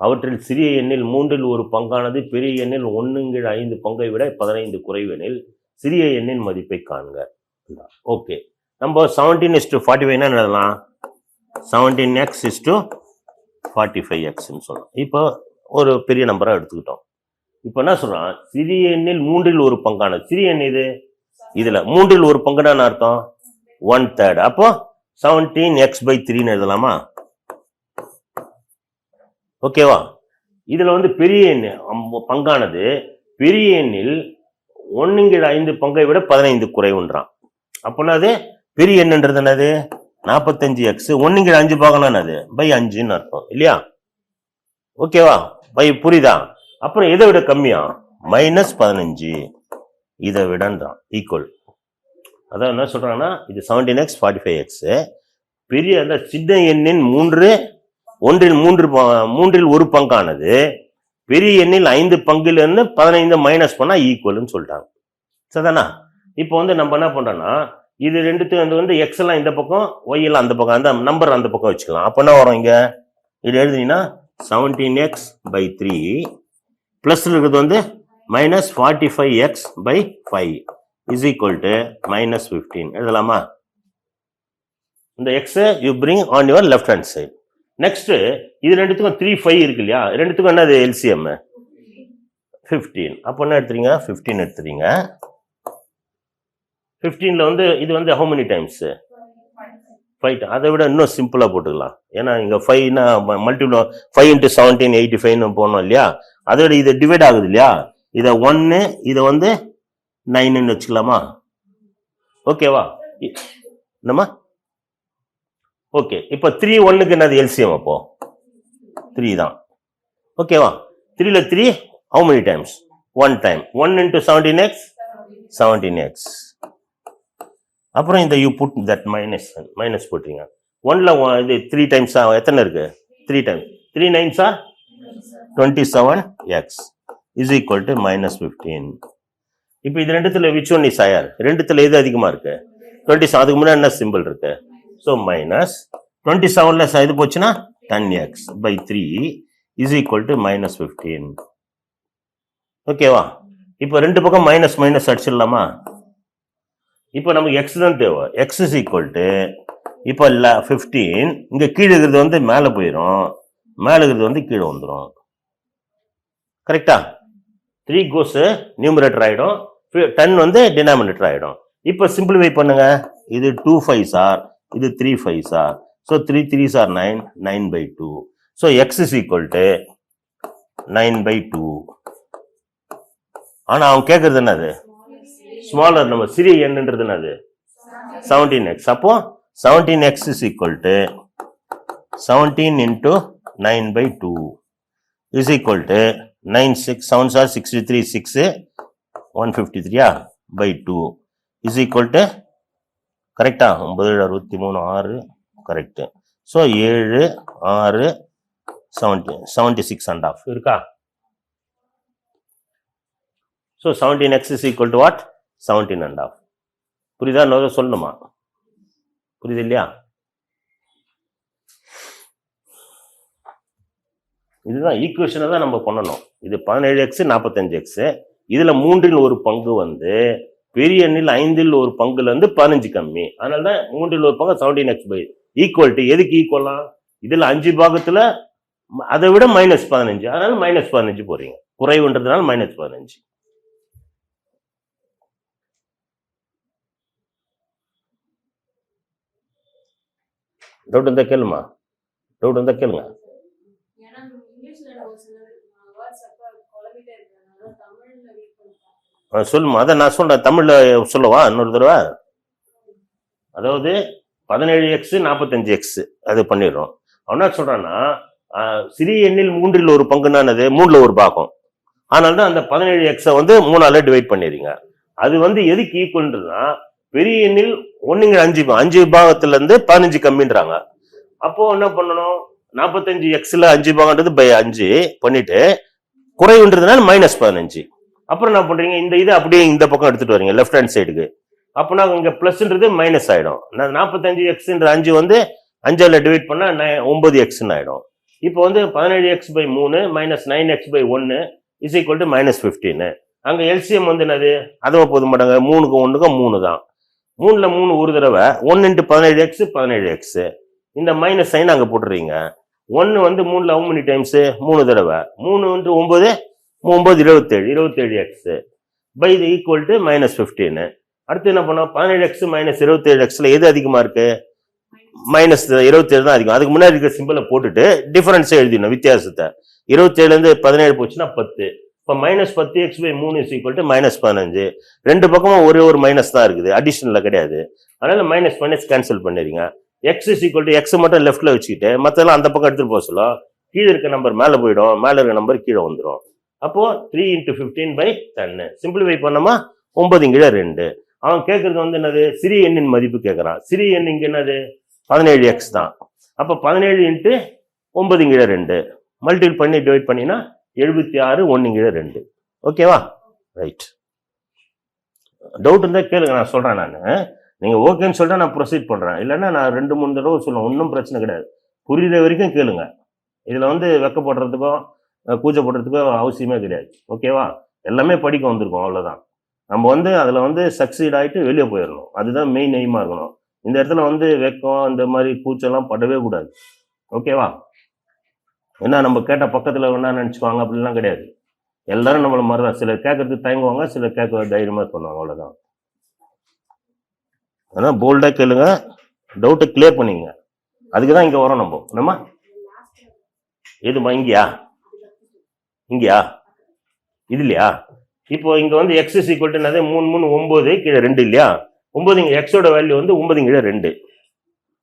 அவற்றில் சிறிய எண்ணில் 3 1 பங்கானது பெரிய எண்ணில் 1/5 பங்கை விட 15 குறைவெனில் சிறிய எண்ணின் மதிப்பை காண்க. ஓகே, நம்ம 17:45 என்ன எழுதலாம், 17x:45x சொல்லலாம். இப்போ ஒரு பெரிய நம்பரா எடுத்துக்கிட்டோம். இப்ப என்ன சொல்றான், சிறிய எண்ணில் 3 1 பங்கானது. சிறிய எண் இது, இதுல 3 1 பங்குனா அர்த்தம் 1/3. அப்போ 17x/3 எழுதலாமா? ஓகேவா? இதுல வந்து பெரிய எண் பங்கானது பெரிய எண்ணில் 1/5 பங்கை விட 15 குறைவுன்றான். அப்போனா அது பெரிய எண்ணுன்றது என்னது 45x 1 5 பார்க்கணும் அது பை 5ன்னு அர்த்தம் இல்லையா? ஓகேவா? பை புரியுதா? அப்புறம் எதை விட கம்மியா -15 இதை விடன்றான் ஈக்குவல். அதான் என்ன சொல்றாங்கன்னா இது 17x 45x பெரிய அந்த சின்ன எண்ணின் மூன்றில் ஒரு பங்கானது பெரிய எண்ணில் 5 பங்கிலிருந்து 15 மைனஸ் பண்ணா ஈக்குவல்னு சொல்லிட்டாங்க. சரிதானா? இப்போ வந்து நம்ம என்ன பண்றோம்னா இது ரெண்டுத்துக்கு வந்து எக்ஸ் எல்லாம் இந்த பக்கம் ஒய் எல்லாம் அந்த பக்கம், அந்த நம்பர் அந்த பக்கம் வச்சுக்கலாம். அப்ப என்ன வரும் இங்க இது எழுதினீங்கன்னா 17x by 3 பிளஸ் இருக்கிறது வந்து -45x by 5 is equal to -15 எழுதலாமா? இந்த x you bring on your left hand side. Next இது ரெண்டுத்துக்கும் 3 5 இருக்கு இல்லையா? ரெண்டுத்துக்கும் என்னது LCM 15. அப்ப என்ன எடுத்துறீங்க 15 எடுத்துறீங்க. 15ல வந்து இது வந்து how many times 5. அதை விட இன்னும் சிம்பிளா போட்டுக்கலாம். ஏன்னா இங்க 5னா மல்டிபிள் 5 × 17 85 போனோம் இல்லையா? அதோட இது டிவைட் ஆகுது இல்லையா? இதை 1 இதை வந்து 9ன்னு வச்சுக்கலாமா? ஓகேவா? என்னம்மா? ஓகே. இப்போ 3 1க்கு என்னது எல்சிஎம்? அப்போ 3 தான். ஓகேவா? 3ல 3 how many times? 1 time. 1 × 17x 17x. அப்புறம் இந்த யூ புட் தட் மைனஸ் போட்டீங்க. 1ல இது 3 டைம்ஸ் எத்தனை இருக்கு? 3 times. 3 9s 27x is equal to -15. இப்போ இது ரெண்டுத்துல which one is higher? ரெண்டுத்துல எது அதிகமா இருக்கு? 27. அதுக்கு முன்னாடி என்ன சிம்பிள் இருக்கு? ஸோ -27ல இது போச்சுன்னா 10x by 3 is equal to -15. ஓகேவா? இப்போ ரெண்டு பக்கம் மைனஸ் அடிச்சிடலாமா? இப்போ நமக்கு x தான் தேவை. x is equal to இப்போ 15 இங்க கீழே இருக்கிறது வந்து மேலே போயிடும், மேலே இருக்கிறது வந்து கீழே வந்துடும். கரெக்டா? 3 goes நியூமரேட்டர் ஆயிடும், 10 வந்து டினாமினேட்டர் ஆயிடும். இப்போ சிம்பிளிஃபை பண்ணுங்க. இது 2 5s ஆர், இது 3 5s are. So 3 3s are 9, 9/2. So x is equal to 9/2. ஆனா அவன் கேட்கறது என்னது? ஸ்மாலர் நம்ம சிறிய எண்ணுன்றது என்னது? 17x. அப்போ 17x is equal to 17 into 9/2 is equal to 9 6 7s are 63 6 153 by 2 is equal to கரெக்டா? 9 63 6 கரெக்ட். ஸோ 7 6 76 and half இருக்கா? So 17x is equal to what? 17 and half. புரியுதா? இன்னொரு சொல்லணுமா? புரியுது இல்லையா? இதுதான் ஈக்குவேஷனை தான் நம்ம பண்ணணும். இது 17x 45x. இதுல 3ல் ஒரு பங்கு வந்து பெரிய எண்ணில் 5ல் ஒரு பங்குல இருந்து 15 கம்மி. அதனால தான் 3ல் ஒரு பங்கு 17x by ஈக்குவல் டு எதுக்கு ஈக்குவலாம்? இதுல 5 பாகத்துல அதை விட -15. அதனால -15 போறீங்க. குறைவுன்றதுனால -15. டவுட் இருந்தா கேளுமா? டவுட் இருந்தா கேளுங்க. சொல்லுமா? அதை நான் சொல்றேன், தமிழ்ல சொல்லவா இன்னொரு தடவை? அதாவது 17x 45x அது பண்ணிடுறோம். அவனா சொல்றான்னா சிறிய எண்ணில் 3ல் ஒரு பங்குனானது 3ல ஒரு பாகம். அதனால தான் அந்த 17x வந்து 3ஆல டிவைட் பண்ணிடுறீங்க. அது வந்து எதுக்கு ஈக்குவல்ன்றதுனா பெரிய எண்ணில் 1 5 பாகத்துல இருந்து 15 கம்மின்றாங்க. அப்போ என்ன பண்ணணும்? 45xல 5 பாகம்ன்றது பை 5 பண்ணிட்டு குறைவுன்றதுனால -15. அப்புறம் என்ன பண்றீங்க? இந்த இதை அப்படியே இந்த பக்கம் எடுத்துட்டு வரீங்க லெஃப்ட் ஹேண்ட் சைடுக்கு. அப்போனா இங்க பிளஸ்ன்றது மைனஸ் ஆயிடும். 45x 5 வந்து 5ஆல டிவைட் பண்ணா 9x ஆயிடும். இப்போ வந்து 17x by 3 -9x by 1 is equal to -15. அங்க எல்சிஎம் வந்து என்னது? அதுவும் போது மாட்டாங்க. 3க்கு 1க்கு 3 தான். 3ல 3 ஒரு தடவை 1 × 17x 17x. இந்த மைனஸ் சைன் அங்க போட்டுறீங்க. 1 வந்து 3ல how many times? 3 தடவை. 3 × 9 9 27x by the equal to -15. அடுத்து என்ன பண்ணோம்? 17x -27xல எது அதிகமா இருக்கு? -27 தான் அதிகம். அதுக்கு முன்னாடி இருக்கிற சிம்பிளை போட்டுட்டு டிஃபரன்ஸை எழுதிடணும், வித்தியாசத்தை. 27ல இருந்து 17 போச்சுன்னா 10. இப்போ -10x/3 = -15. ரெண்டு பக்கமும் ஒரே ஒரு மைனஸ் தான் இருக்குது, அடிஷனில் கிடையாது. அதனால மைனஸ் கேன்சல் பண்ணிடுங்க. x x மட்டும் லெஃப்ட்ல வச்சுக்கிட்டு மற்றெல்லாம் அந்த பக்கம் எடுத்துட்டு போக சொல்ல, கீழே இருக்க நம்பர் மேலே போயிடும், மேலே இருக்க நம்பர் கீழே வந்துடும். அப்போ 3 × 15/10 சிம்பிளிஃபை பண்ணோமா 9 × 2. அவன் கேட்கறது வந்து என்னது, சிறிய எண்ணின் மதிப்பு கேட்கறான். சிறிய எண் இங்க என்னது 17x தான். அப்போ 17 × 9 × 2 மல்டிபிள் பண்ணி டிவைட் பண்ணினா 76 1 × 2. ஓகேவா? ரைட். டவுட் இருந்தால் கேளுங்க, நான் சொல்றேன். நான் நீங்க ஓகேன்னு சொல்லிட்டா நான் ப்ரொசீட் பண்றேன், இல்லைன்னா நான் 2-3 தடவை சொல்லுவேன், ஒன்றும் பிரச்சனை கிடையாது. புரியுற வரைக்கும் கேளுங்க. இதுல வந்து வெக்கப்படுறதுக்கோ கூச்சப்படுறதுக்கோ அவசியமே கிடையாது. ஓகேவா? எல்லாமே படிக்க வந்திருக்கோம், அவ்வளவுதான். நம்ம வந்து அதுல வந்து சக்சீட் ஆகிட்டு வெளியே போயிடணும், அதுதான் மெயின் எய்மா இருக்கணும். இந்த இடத்துல வந்து வெக்கம் இந்த மாதிரி கூச்செல்லாம் படவே கூடாது. ஓகேவா? ஏன்னா நம்ம கேட்ட பக்கத்துல என்ன நினைச்சுக்குவாங்க அப்படிலாம் கிடையாது. எல்லாரும் நம்மள மாதிரிதான், சிலர் கேட்கறதுக்கு தயங்குவாங்க, சிலர் கேட்க தைரியமா பண்ணுவாங்க, அவ்வளவுதான். அதான் போல்டா கேளுங்க, டவுட்டை கிளியர் பண்ணிங்க. அதுக்குதான் இங்க வரோம் நம்ம. எதுமா இங்கயா இது இல்லையா? இப்போ இங்க வந்து x = 3 3 9 கீழே 2 இல்லையா? 9 இங்க x-ஓட வேல்யூ வந்து 9 கீழே 2.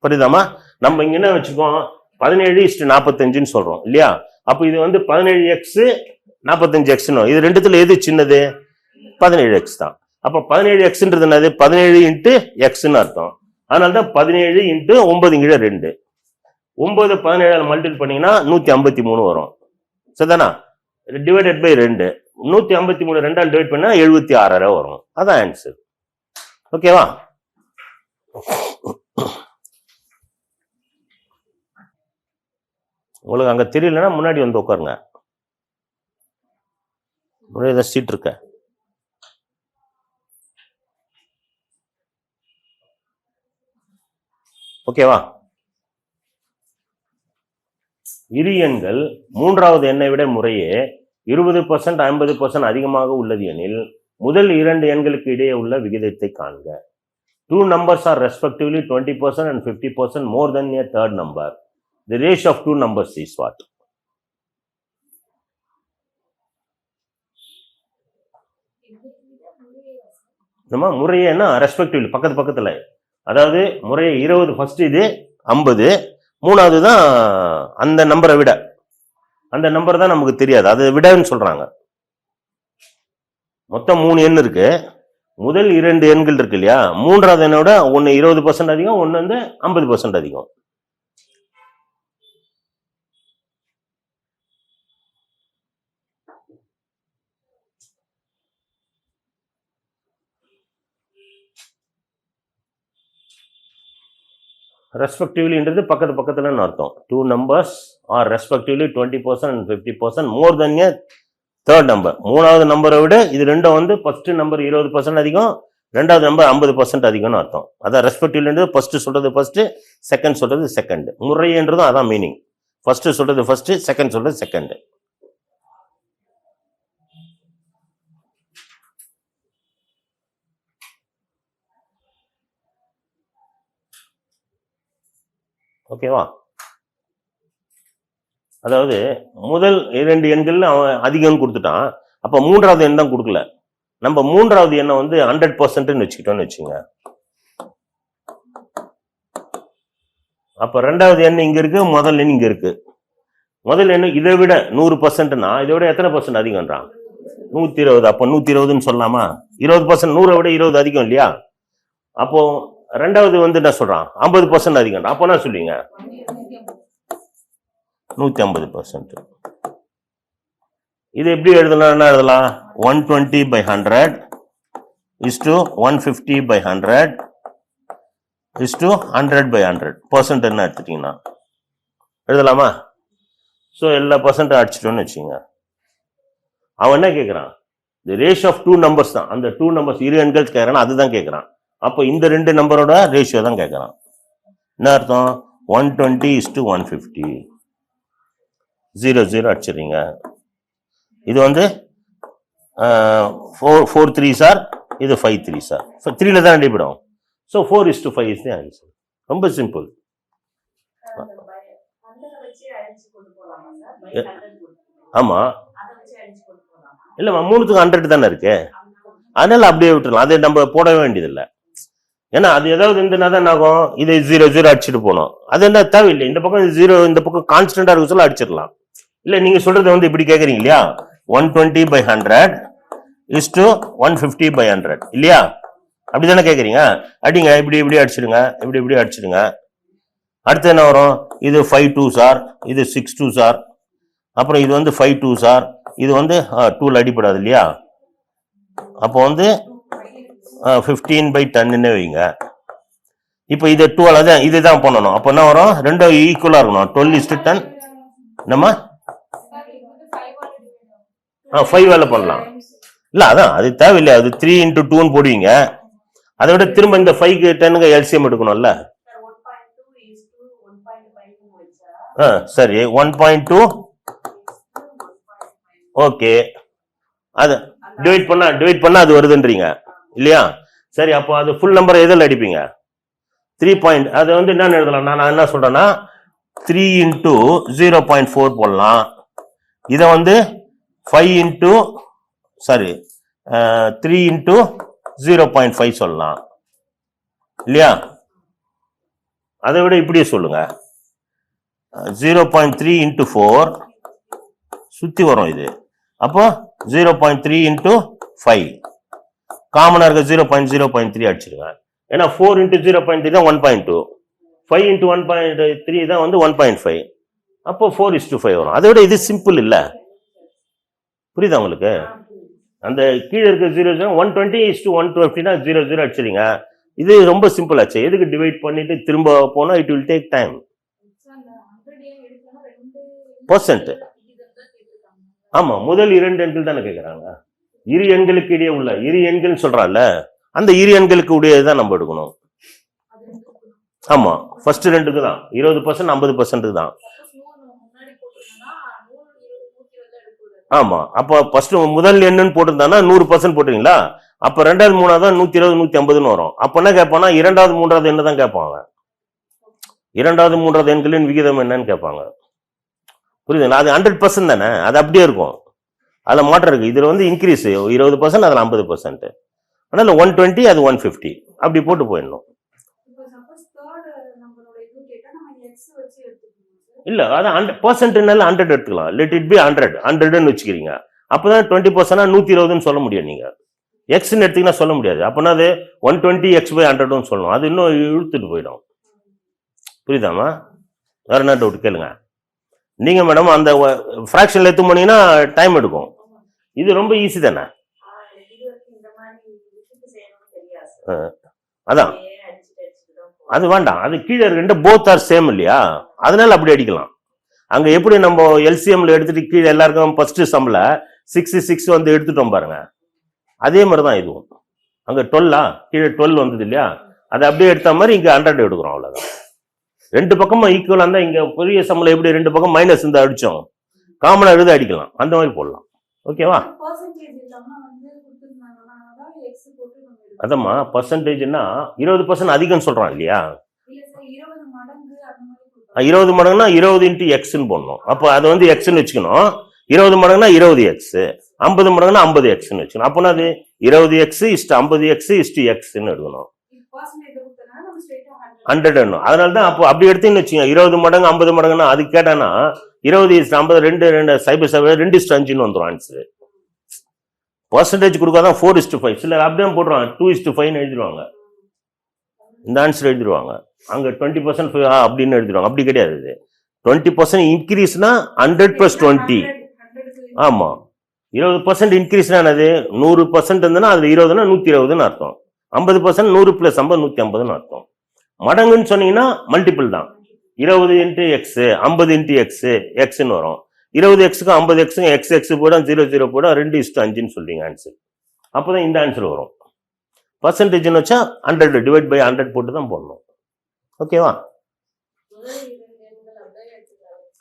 புரியுதாமா? நம்ம இங்க என்ன வச்சுக்கோம், 17:45 சொல்றோம் இல்லையா? அப்போ இது வந்து 17x 45x. இது ரெண்டுத்துல எது சின்னது? 17x தான். அப்ப 17x என்னது? 17 × x அர்த்தம். அதனால்தான் 17 × 9 கீழே 2. 9 17 மல்டிபிள் பண்ணீங்கன்னா 153 வரும். சரிதானா? Divided by 2. 153 2ஆல் டிவைட் பண்ணா 76 வரும். அதான் ஆன்சர். ஓகேவா? உங்களுக்கு அங்க தெரியலன்னா முன்னாடி வந்து உட்காருங்க, முன்னாடி சீட் இருக்க. ஓகேவா? இரு எண்கள் மூன்றாவது எண்ணை விட முறையே 20% 50% அதிகமாக உள்ளது எனில் முதல் இரண்டு எண்களுக்கு இடையே உள்ள விகிதத்தை காண்க. Two numbers are respectively 20% and 50% more than a third number. The ratio of two numbers is what? நம்ம முறையேன்னா ரெஸ்பெக்டிவ்லி பக்கத்துல, அதாவது முறையே 20 ஃபர்ஸ்ட், இது 50, மூணாவது தான் அந்த நம்பரை விட. அந்த நம்பர் தான் நமக்கு தெரியாது, அதை விடன்னு சொல்றாங்க. மொத்தம் 3 எண் இருக்கு. முதல் 2 எண்கள் இருக்கு இல்லையா, மூன்றாவது எண்ணோட ஒன்னு 20% அதிகம், ஒன்னு வந்து 50% அதிகம். ரெஸ்பெக்டிவ்லின்றது பக்கத்துலன்னு அர்த்தம். Two numbers are respectively 20% and 50% more than a third number. மூணாவது நம்பரை விட இது ரெண்டும் வந்து ஃபர்ஸ்ட் நம்பர் 20% அதிகம், ரெண்டாவது நம்பர் 50% அதிகம்னு அர்த்தம். அதான் ரெஸ்பெக்டிவ்லின்றது ஃபர்ஸ்ட் சொல்றது ஃபர்ஸ்ட், செகண்ட் சொல்றது செகண்ட். முறையன்றதும் அதான் மீனிங். ஃபர்ஸ்ட் சொல்றது ஃபர்ஸ்ட், செகண்ட் சொல்றது செகண்ட். ஓகேவா? அதாவது முதல் 2 எண்கள் அவன் அதிகம் கொடுத்துட்டான், அப்ப மூன்றாவது எண் தான் கொடுக்கல. நம்ம மூன்றாவது எண்ணை வந்து 100% வச்சுக்கிட்டோம்னு வச்சுங்க. அப்ப ரெண்டாவது எண் இங்க இருக்கு, முதல் எண் இங்க இருக்கு. முதல் எண் இதை விட 100%னா இதை விட எத்தனை பர்சன்ட் அதிகம்ன்றான்? 120. அப்ப 120ன்னு சொல்லலாமா? 20%, 100 விட 20 அதிகம் இல்லையா? அப்போ ரெண்டாவது வந்து என்ன சொல்றான்? 50% அதிகம். அப்போ என்ன சொல்லுவீங்க? 150%. இது எப்படி எழுதலாம்? 120/100 is to 150/100 is to 100/100 என்ன எடுத்துட்டீங்கன்னா எழுதலாமா? ஸோ எல்லா பர்சன்ட் அடிச்சிட்டோன்னு வச்சுங்க. அவன் என்ன கேட்கறான்? the ratio of two numbers தான். அந்த 2 numbers இரு எண்கள் கேட்கறான், அதுதான் கேட்கறான். அப்போ இந்த 2 நம்பரோட ரேஷியோ தான் கேட்கறான். என்ன அர்த்தம்? 120 is to 150. 0 0 அடிச்சிடுறீங்க. இது வந்து 4 3s ஆர், இது 5 3s ஆர். 3ல தான் அடிப்படும். So 4 is to 5 is the answer. ரொம்ப சிம்பிள். ஆமா, இல்லைம்மா 3த்துக்கு 100 தானே இருக்கு, அதனால அப்படியே விட்டுருலாம், அது நம்ம போடவே வேண்டியதில்லை. ஏன்னா அது ஏதாவது இருந்ததுனா தான் ஆகும், இது 0 0 அடிச்சுட்டு போகணும், அது என்ன தேவையில்லை. இந்த பக்கம் 0 இந்த பக்கம் கான்ஸ்டன்டா இருக்க சொல்ல அடிச்சிடலாம். இல்ல நீங்க சொல்றது வந்து இப்படி கேக்குறீங்க இல்லையா, 120/100 இஸ் டு 150/100 இல்லையா, அப்படிதானே கேக்குறீங்க. அடிங்க, இப்படி இப்படி அடிச்சிடுங்க, இப்படி இப்படி அடிச்சிடுங்க. அடுத்து என்ன வரும், இது 5 2s ஆர், இது 6 2s ஆர், அப்புறம் இது வந்து 5 2s ஆர், இது வந்து 2ல அடிப்படாது இல்லையா, அப்போ வந்து 15/10 வைங்க. இப்போ இது 12 தான், இதுதான் பண்ணணும். அப்போ என்ன வரும், ரெண்டும் ஈக்குவலா இருக்கணும், 12:10. என்னம்மா 5 பண்ணலாம். இல்ல அதான் அது தேவையில்லை, அது 3 × 2 போடுவீங்க. அதை விட திரும்ப இந்த 5க்கு 10க்கு எல்சிஎம் எடுக்கணும்ல. சரி 1.2 ஓகே, அது டிவைட் பண்ணா அது வருதுன்றீங்க இல்லையா. சரி, அப்போ அது ஃபுல் நம்பர் எதில் அடிப்பீங்க, 3. அது வந்து என்ன எழுதலாம், நான் என்ன சொல்றேன்னா 3 × 0.4 போடலாம். இதை வந்து 5 3 × 0.5 சொல்லலாம் இல்லையா. அதை விட இப்படியே சொல்லுங்க, 0.3 × 4 சுத்தி வரும் இது. அப்போ 0.3 × 5 காமனா இருக்க 0.3 அடிச்சிருங்க. ஏன்னா 4 × 0.3 தான் 1.2, 5 × 1.3 தான் வந்து 1.5. அப்போ 4:5 வரும். அதை விட இது சிம்பிள் இல்ல, புரியுதா உங்களுக்கு. அந்த கீழே இருக்க 0 120:120 0 0 அடிச்சிருங்க. இது ரொம்ப சிம்பிள் ஆச்சு, எதுக்கு டிவைட் பண்ணிட்டு திரும்ப போனா இட் வில் டேக் டைம். %. ஆமா, முதல் 2 எண்கள் தானே கேட்கறாங்க, இரு எண்களுக்கு இடையே உள்ள இரு எண்கள் சொல்றான்ல, அந்த இரு எண்களுக்கு உடையதான் நம்ம எடுக்கணும். ஆமா, ஃபர்ஸ்ட் 2க்கு தான் 20% 50% தான். ஆமா, அப்ப ஃபர்ஸ்ட் முதல் எண்ணுன்னு போட்டிருந்தானா 100% போட்டுறீங்களா, அப்ப 2வது 3வது 120 150 வரும். அப்ப என்ன கேட்பானா 2வது 3வது என்ன தான் கேட்பாங்க, 2வது 3வது எண்களின் விகிதம் என்னன்னு கேட்பாங்க. புரியுதுங்களா, அது 100% தானே, அது அப்படியே இருக்கும், அதுல மாற்றம் இருக்கு. இதுல வந்து இன்க்ரீஸ் 20%, அதுல 50%. அதனால 120 அது 150 அப்படி போட்டு போயிடணும். இல்ல அதான் 100% எடுத்துக்கலாம், லெட் இட் பி 100 வச்சுக்கிறீங்க. அப்பதான் 20% 120 சொல்ல முடியும். நீங்க எக்ஸ்ன்னு எடுத்தீங்கன்னா சொல்ல முடியாது. அப்பனா அது 120x/100 சொல்லணும், அது இன்னும் இழுத்துட்டு போயிடும். புரியுதாமா, வேற என்ன டவுட் கேளுங்க நீங்க மேடம். அந்த ஃபிராக்ஷன்ல எடுத்து போனீங்கன்னா டைம் எடுக்கும், இது ரொம்ப ஈஸி தானே. அதான் அது வேண்டாம், அது கீழே ரெண்டு போத் ஆர் சேம் இல்லையா, அதனால அப்படி அடிக்கலாம். அங்க எப்படி நம்ம எல்சிஎம்ல எடுத்துட்டு கீழே எல்லாருக்கும் ஃபர்ஸ்ட் சம்ல 6 6 வந்து எடுத்துட்டோம் பாருங்க, அதே மாதிரிதான் இதுவும். அங்க 12 கீழே 12 வந்தது இல்லையா, அதை அப்படியே எடுத்த மாதிரி இங்க 100 எடுக்கிறோம், அவ்வளவுதான். ரெண்டு பக்கமும் ஈக்குவலா இருந்தா, இங்க பெரிய சம்ல எப்படி ரெண்டு பக்கம் மைனஸ் இருந்தா அடிச்சோம், காமனா எழுத அடிக்கலாம், அந்த மாதிரி போடலாம். ஓகேவா, அதம்மா பர்சன்டேஜ்னா 20% அதிகம் சொல்றான் இல்லையா, 20 மடங்குனா 20 × x போடணும். அப்போ அது வந்து எக்ஸ்ன்னு வச்சுக்கணும். 20 மடங்குனா 20x, 50 மடங்குனா 50x வச்சுக்கணும். அப்போனா அது 20x = 50x = x எடுக்கணும், 100 எண்ணும். அதனாலதான் அப்போ அப்படி எடுத்தீங்கன்னு வச்சுக்கோங்க, 20 மடங்கு 50 மடங்குன்னா அது கேட்டானா 20:50 2:5 வந்துடும் ஆன்சர். பர்சன்டேஜ் கொடுக்காதான் 4:5, சில அப்படியே போட்டுருவாங்க 2:5 எழுதிடுவாங்க, இந்த ஆன்சர் எழுதிடுவாங்க. அங்க 20% அப்படின்னு எழுதிடுவாங்க, அப்படி கிடையாது. இது 20% இன்க்ரீஸ்னா 100 + 20. ஆமா, 20% இன்க்ரீஸ்னா என்னது, 100% இருந்ததுன்னா அதுல 20னா 120ன்னு அர்த்தம், 50% 100 + 50 150ன்னு அர்த்தம். மடங்குன்னு சொன்னீங்கன்னா மல்டிபிள் தான், 20 × x 50 × x எக்ஸ்ன்னு வரும். 20x-க்கும் 50x-க்கும் x போட 0 0 போட 2:5 சொல்றீங்க ஆன்சர். அப்பதான் இந்த ஆன்சர் வரும். பர்சன்டேஜ்னு வச்சா 100 / 100 போட்டு தான் போடணும். ஓகேவா,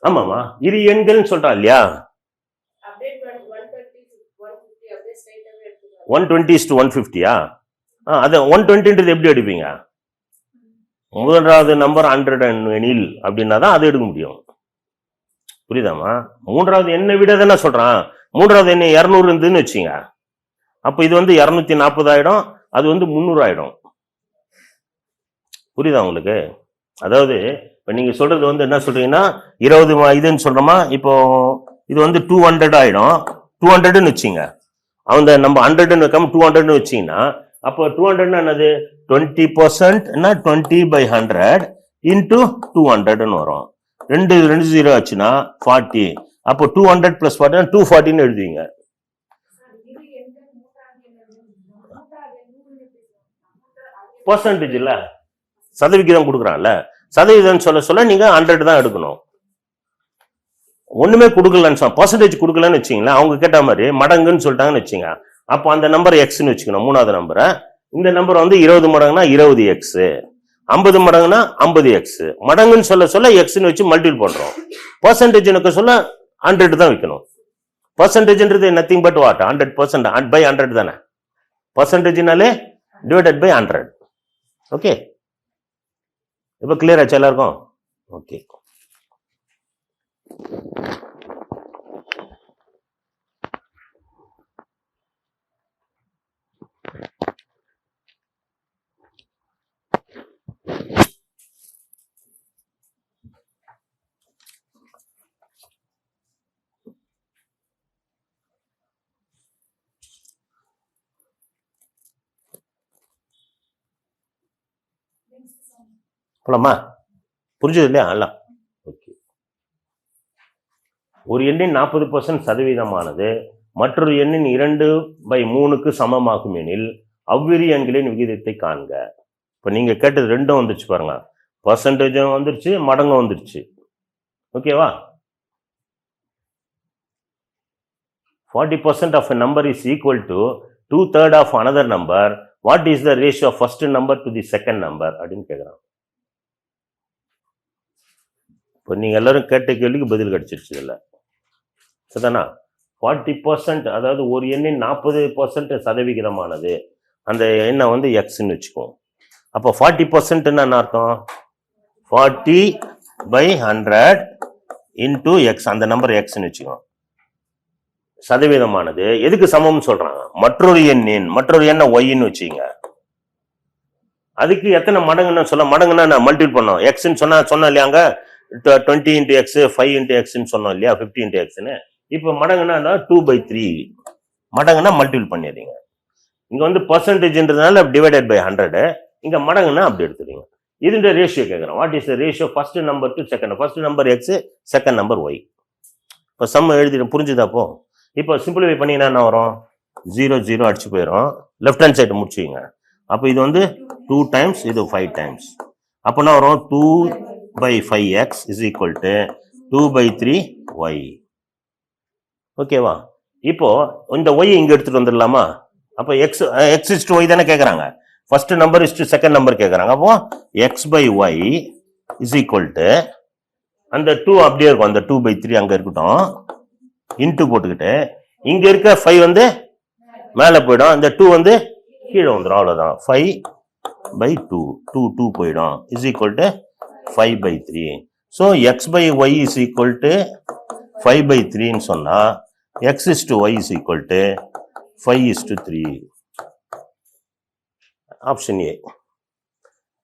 ஆமாமா, இரு எண்கள் சொல்றான் இல்லையா, 120:150. அது 120ன்றது எப்படி எடுப்பீங்க, முதலாவது நம்பர் 100 எனில் அப்படின்னா தான் அது எடுக்க முடியும். புரியுதாமா? மூன்றாவது எண்ணை விட தானே சொல்றான். மூன்றாவது எண்ணெய் 200 இருந்துன்னு வச்சுங்க, அப்ப இது வந்து 240 ஆயிடும், அது வந்து 300 ஆயிடும். புரியுதா உங்களுக்கு? அதாவது இப்ப நீங்க சொல்றது வந்து என்ன சொல்றீங்கன்னா 20 இதுன்னு சொல்றோமா, இப்போ இது வந்து 200 ஆயிடும். 200ன்னு வச்சுங்க, அவங்க நம்ம 100ன்னு வைக்காம 200ன்னு வச்சீங்கன்னா, அப்போ 200 என்னது 20% 20/100 இன்டூ 200ன்னு வரும். ரெண்டு 0 ஆச்சுன்னா 40. அப்போ 200 + 40 240ன்னு எழுதுவீங்க. பர்சன்டேஜ் இல்ல, சதவிகிதம் கொடுக்குறான்ல, சதவீதம் சொல்ல சொல்ல நீங்க 100 தான் எடுக்கணும். ஒண்ணுமே கொடுக்கலன்னு சொல்ல, பர்சன்டேஜ் கொடுக்கலன்னு வச்சுங்களேன், அவங்க கேட்ட மாதிரி மடங்குன்னு சொல்லிட்டாங்கன்னு வச்சுங்க, அப்போ அந்த நம்பர் எக்ஸ்ன்னு வச்சுக்கணும். மூணாவது நம்பரை, இந்த நம்பர் வந்து 20 மடங்குனா 20x, 50 மடங்குனா 50x. மடங்குன்னு சொல்ல சொல்ல எக்ஸ்ன்னு வச்சு மல்டிபிள் பண்றோம். பர்சன்டேஜ் சொல்ல 100 தான் வைக்கணும். பர்சன்டேஜ்ன்றது நத்திங் பட் வாட், 100% by 100 தானே. பர்சன்டேஜ்னாலே டிவைடட் பை 100. ஓகே, இப்ப கிளியர் ஆச்சு எல்லாருக்கும்? ஓகே. போலாமா? புரிஞ்சது இல்லையா? எல்லாம் ஓகே. ஒரு எண்ணின் 40% சதவீதமானது மற்றொரு எண்ணின் 2/3க்கு சமமாகும் எனில் அவ்விரு எண்களின் விகிதத்தை காண்க. இப்ப நீங்க கேட்டது ரெண்டும் வந்துருச்சு பாருங்க, பர்சன்டேஜும் வந்துருச்சு, மடங்கும் வந்துருச்சு. ஓகேவா? 40% of a number is equal to 2/3 of another number. What is the ratio of first number to the second number அப்படின்னு கேட்குறான். இப்போ நீங்க எல்லாரும் கேட்ட கேள்விக்கு பதில் கிடைச்சிருச்சு இல்ல, சரிதானா? 40%, அதாவது ஒரு எண்ணின் 40% சதவிகிதமானது, அந்த எண்ணை வந்து எக்ஸ்ன்னு வச்சுக்கோம். அப்போ 40% என்ன அர்த்தம்? 40/100 இன்டூ எக்ஸ், அந்த நம்பர் எக்ஸ்ன்னு வச்சுக்கோம். சதவீதமானது எதுக்கு சமம்னு சொல்றாங்க? மற்றொரு எண்ணை ஒய்ன்னு வச்சுங்க. அதுக்கு எத்தனை மடங்குன்னு சொல்ல, மடங்குன்னா நான் மல்டிபிள் பண்ணோம். எக்ஸ்ன்னு சொன்னா இல்லையாங்க, 20 × x 5 × x சொன்னோம் இல்லையா, 50 × x. இப்போ மடங்குன்னா 2/3. மடங்குன்னா மல்டிபிள் பண்ணிடுறீங்க. இங்க வந்து பர்சன்டேஜ்ன்றதுனால டிவைடட் பை 100, இங்க மடங்குன்னா அப்படி எடுத்துறீங்க. இதுன்ற ரேஷியோ கேட்குறோம். What is the ratio first number to second? First number x, second number y. இப்போ சம் எழுதிடும், புரிஞ்சுதா? அப்போ இப்போ சிம்பிளிஃபை பண்ணிங்கன்னா என்ன வரும்? 0 0 அடிச்சு போயிடும். லெஃப்ட் ஹேண்ட் சைடு முடிச்சுங்க. அப்போ இது வந்து 2 டைம்ஸ், இது 5 டைம்ஸ். அப்போ என்ன வரும்? 2/5x is equal to 2/3y. ஓகேவா? இப்போ இந்த y இங்க எடுத்துட்டு வந்துடலாமா? அப்போ x is to y தானே கேட்குறாங்க. First number is to second number கேட்குறாங்க. அப்போ x/y is equal to, அந்த 2 அப்படியே இருக்கும், அந்த 2/3 அங்க இருக்கட்டும், இன்ட்டு போட்டுக்கிட்டு இங்க இருக்க 5 வந்து மேலே போயிடும், அந்த 2 வந்து கீழே வந்துடும். அவ்வளோதான். 5/2, 2 போயிடும், is equal to 5/3. So x/y is equal to 5/3ன்னு சொன்னா x is to y is equal to 5:3. Option A.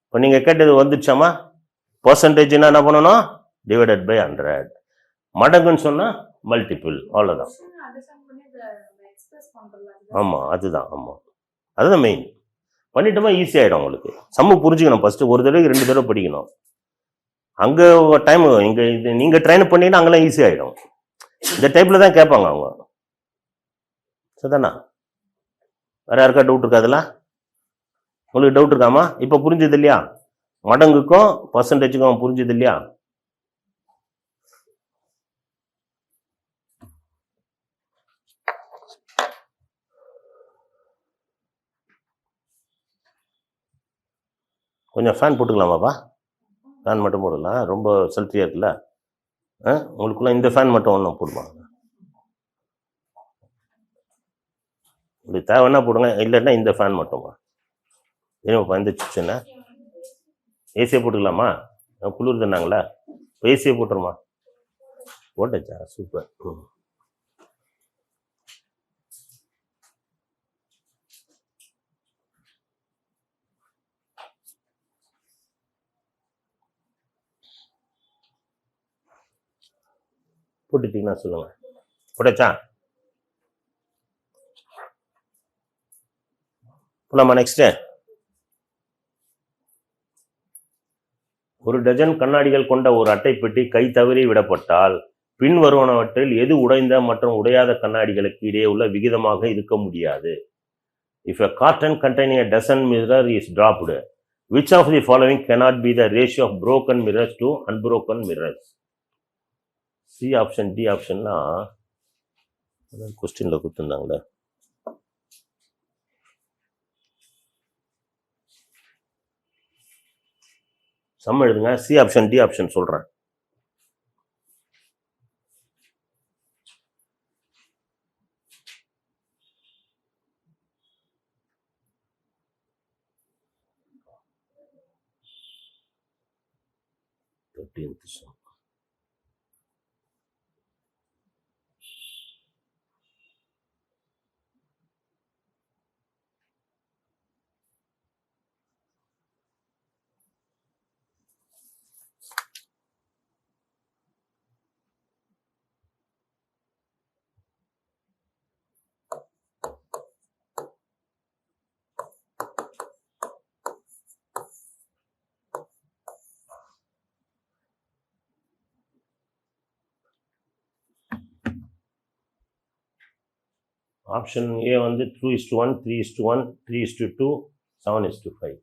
இப்போ நீங்க கேட்டது வந்துச்சாமா? பர்சன்டேஜ்னா என்ன பண்ணணும்? Divided by 100. மடங்குன்னு சொன்னா மல்டிபிள், அவ்வளோதான். ஆமா, அதுதான். ஆமா, அதுதான் மெயின். பண்ணிட்டோமா ஈஸி ஆயிடும் உங்களுக்கு. சம்மு புரிஞ்சுக்கணும். ஃபர்ஸ்ட் ஒரு தடவை 2 தடவை படிக்கணும். அங்க டைம் இங்க இது நீங்க ட்ரைன் பண்ணினா அங்கெல்லாம் ஈஸி ஆயிடும். இந்த டைப்ல தான் கேட்பாங்க அவங்க, சரிதானா? வேற யாருக்கா டவுட் இருக்கா? அதெல்லாம் உங்களுக்கு டவுட் இருக்காமா? இப்ப புரிஞ்சது இல்லையா? மடங்குக்கும் பர்சன்டேஜுக்கும் புரிஞ்சது இல்லையா? கொஞ்சம் ஃபேன் போட்டுக்கலாமாப்பா? ஃபேன் மட்டும் போடலாம், ரொம்ப செல்ஃபியாக இருக்குல்ல. உங்களுக்குள்ள இந்த ஃபேன் மட்டும் ஒன்றும் போடுமா? உங்களுக்கு தேவைன்னா போடுங்க, இல்லைன்னா இந்த ஃபேன் மட்டுமா? ஏன்ப்பா இந்த சிப்ஸ் ஏசியை போட்டுக்கலாமா? குளிர் தானாங்களா? இப்போ ஏசியை போட்டுருமா? போட்டச்சா சூப்பர். போட்டுட்டீங்கன்னா சொல்லுங்க. போட்டச்சா? நம்ம நெக்ஸ்ட், ஒரு டஜன் கண்ணாடிகள் கொண்ட ஒரு அட்டை பெட்டி கை தவறி விடப்பட்டால் பின் வருவனவற்றில் எது உடைந்த மற்றும் உடையாத கண்ணாடிகளுக்கு இடையே உள்ள விகிதமாக இருக்க முடியாது? If a carton containing a dozen mirror is dropped, which of the following cannot be the ratio of broken mirrors to unbroken mirrors? C option, D optionனா கொஸ்டின்ல கொடுத்துருந்தாங்களே. சம் எழுதுங்க. சி ஆப்ஷன், டி ஆப்ஷன் சொல்றேன். Option A வந்து 2:1, 3:1, 3:2, 7:5.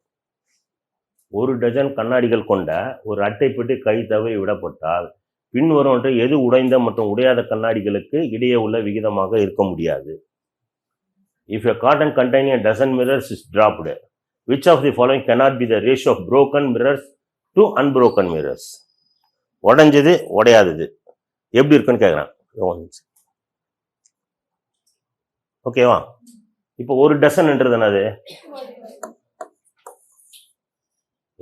ஒரு dozen கண்ணாடிகள் கொண்ட ஒரு அட்டை பெட்டி கை தவறி விடப்பட்டால் பின்வரும் எது உடைந்த மற்றும் உடையாத கண்ணாடிகளுக்கு இடையே உள்ள விகிதமாக இருக்க முடியாது? If a carton containing a dozen mirrors is dropped, which of the following cannot be the ratio of broken mirrors to unbroken mirrors? உடைஞ்சது உடையாதது எப்படி இருக்குன்னு கேட்குறேன். ஓகேவா? இப்போ ஒரு டசன்ன்றது என்னது?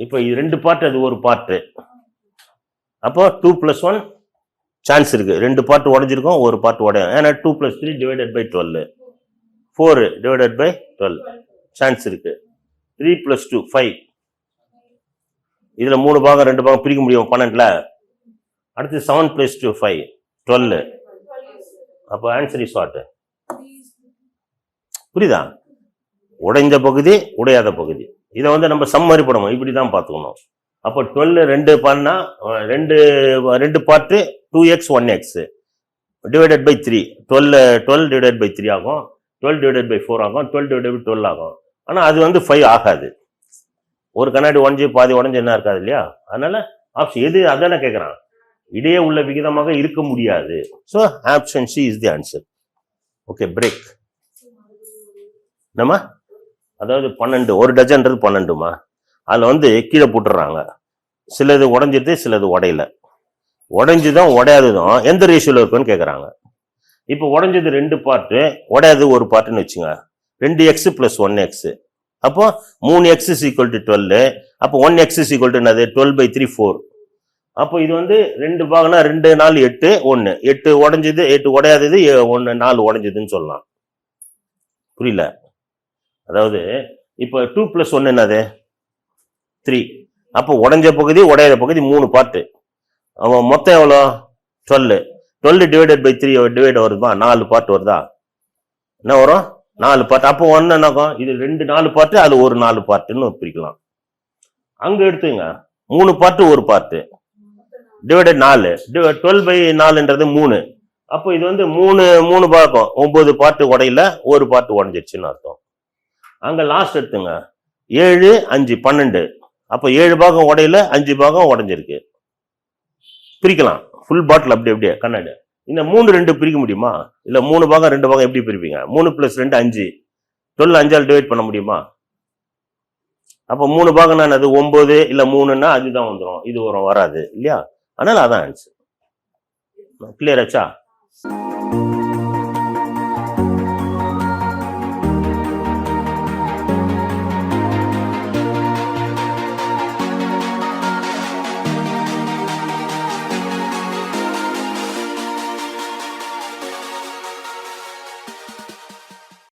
இப்போ இது 2 பார்ட், அது ஒரு பார்ட்டு. அப்போ 2+1 சான்ஸ் இருக்கு. 2 பார்ட் உடஞ்சிருக்கும், ஒரு பார்ட் உடையும். ஏன்னா 2+3 divided by 12, 4 divided by 12 chance இருக்கு. 3+2 5. இதுல 3 பாகம் 2 பாகம் பிரிக்க முடியும் 12ல. அடுத்து 7+2 5 12. அப்போ ஆன்சர் இஸ் வாட்? புரியுதா? உடைந்த பகுதி உடையாத பகுதி. இதை வந்து நம்ம சம்மரி பண்ணணும், இப்படி தான் பார்த்துக்கணும். அப்போ 12 2 பண்ணா 2 part 2x 1x divided by 3, 12 divided by 3 ஆகும், 12 டிவைடட் பை 4 ஆகும், 12 டிவைடட் பை 12 ஆகும். ஆனால் அது வந்து 5 ஆகாது. ஒரு கண்ணாடி உடஞ்சி பாதி உடஞ்சி என்ன இருக்காது இல்லையா? அதனால ஆப்ஷன் எது அதானே கேட்குறான். இடையே உள்ள விகிதமாக இருக்க முடியாது. So option C is the answer. Okay, break. நம்ம அதாவது 12, ஒரு டஜன்றது 12மா, அதில் வந்து கீழே போட்டுடுறாங்க. சிலது உடஞ்சிது, சிலது உடையல. உடைஞ்சுதான் உடையாததும் எந்த ரேஷியோல இருக்குன்னு கேட்குறாங்க. இப்போ உடஞ்சது 2 பார்ட்டு, உடையாது ஒரு பார்ட்டுன்னு வச்சுங்க. 2x + 1x. அப்போ 3x = 12. அப்போ 1x = என்னது? 12/3 4. அப்போ இது வந்து 2 பாகம்னா 2 4 8 1 8 உடஞ்சது, 8 உடையாதது, 1 4 உடஞ்சதுன்னு சொல்லலாம். புரியல? அதாவது இப்போ 2+1 என்னது? 3. அப்போ உடஞ்ச பகுதி உடையாத பகுதி 3 பார்ட்டு. அவன் மொத்தம் எவ்வளோ? 12. 12 டிவைடட் பை 3 டிவைட் வருதுமா? 4 பார்ட் வருதா? என்ன வரும்? 4 பார்ட். அப்போ ஒன்று என்னாகும்? இது 2 4 பார்ட்டு, அது ஒரு 4 பார்ட்டுன்னு பிரிக்கலாம். அங்கே எடுத்துங்க 3 பார்ட்டு 1 பார்ட்டு டிவைடட் 4. 12/4ன்றது 3. அப்போ இது வந்து 3 பாகம் 9 பார்ட்டு உடையில, ஒரு பார்ட்டு உடஞ்சிருச்சுன்னு அர்த்தம். அங்க லாஸ்ட் எடுத்துங்க 7 5 12. அப்போ 7 பாகம் உடையில, 5 பாகம் உடஞ்சிருக்கு. பிரிக்கலாம் ஃபுல் பாட்டில் அப்படி அப்படியே கண்ணாடி. இந்த 3 2 பிரிக்க முடியுமா? இல்ல 3 பாகம் 2 பாகம் எப்படி பிரிப்பீங்க? 3 + 2 5. 12 5ஆல் டிவைட் பண்ண முடியுமா? அப்போ 3 பாகம் என்னது? 9 இல்ல 3ன்னா அதுதான் வந்துடும், இது வராது இல்லையா? அதனால அதான் ஆன்சர். கிளியர் ஆச்சா?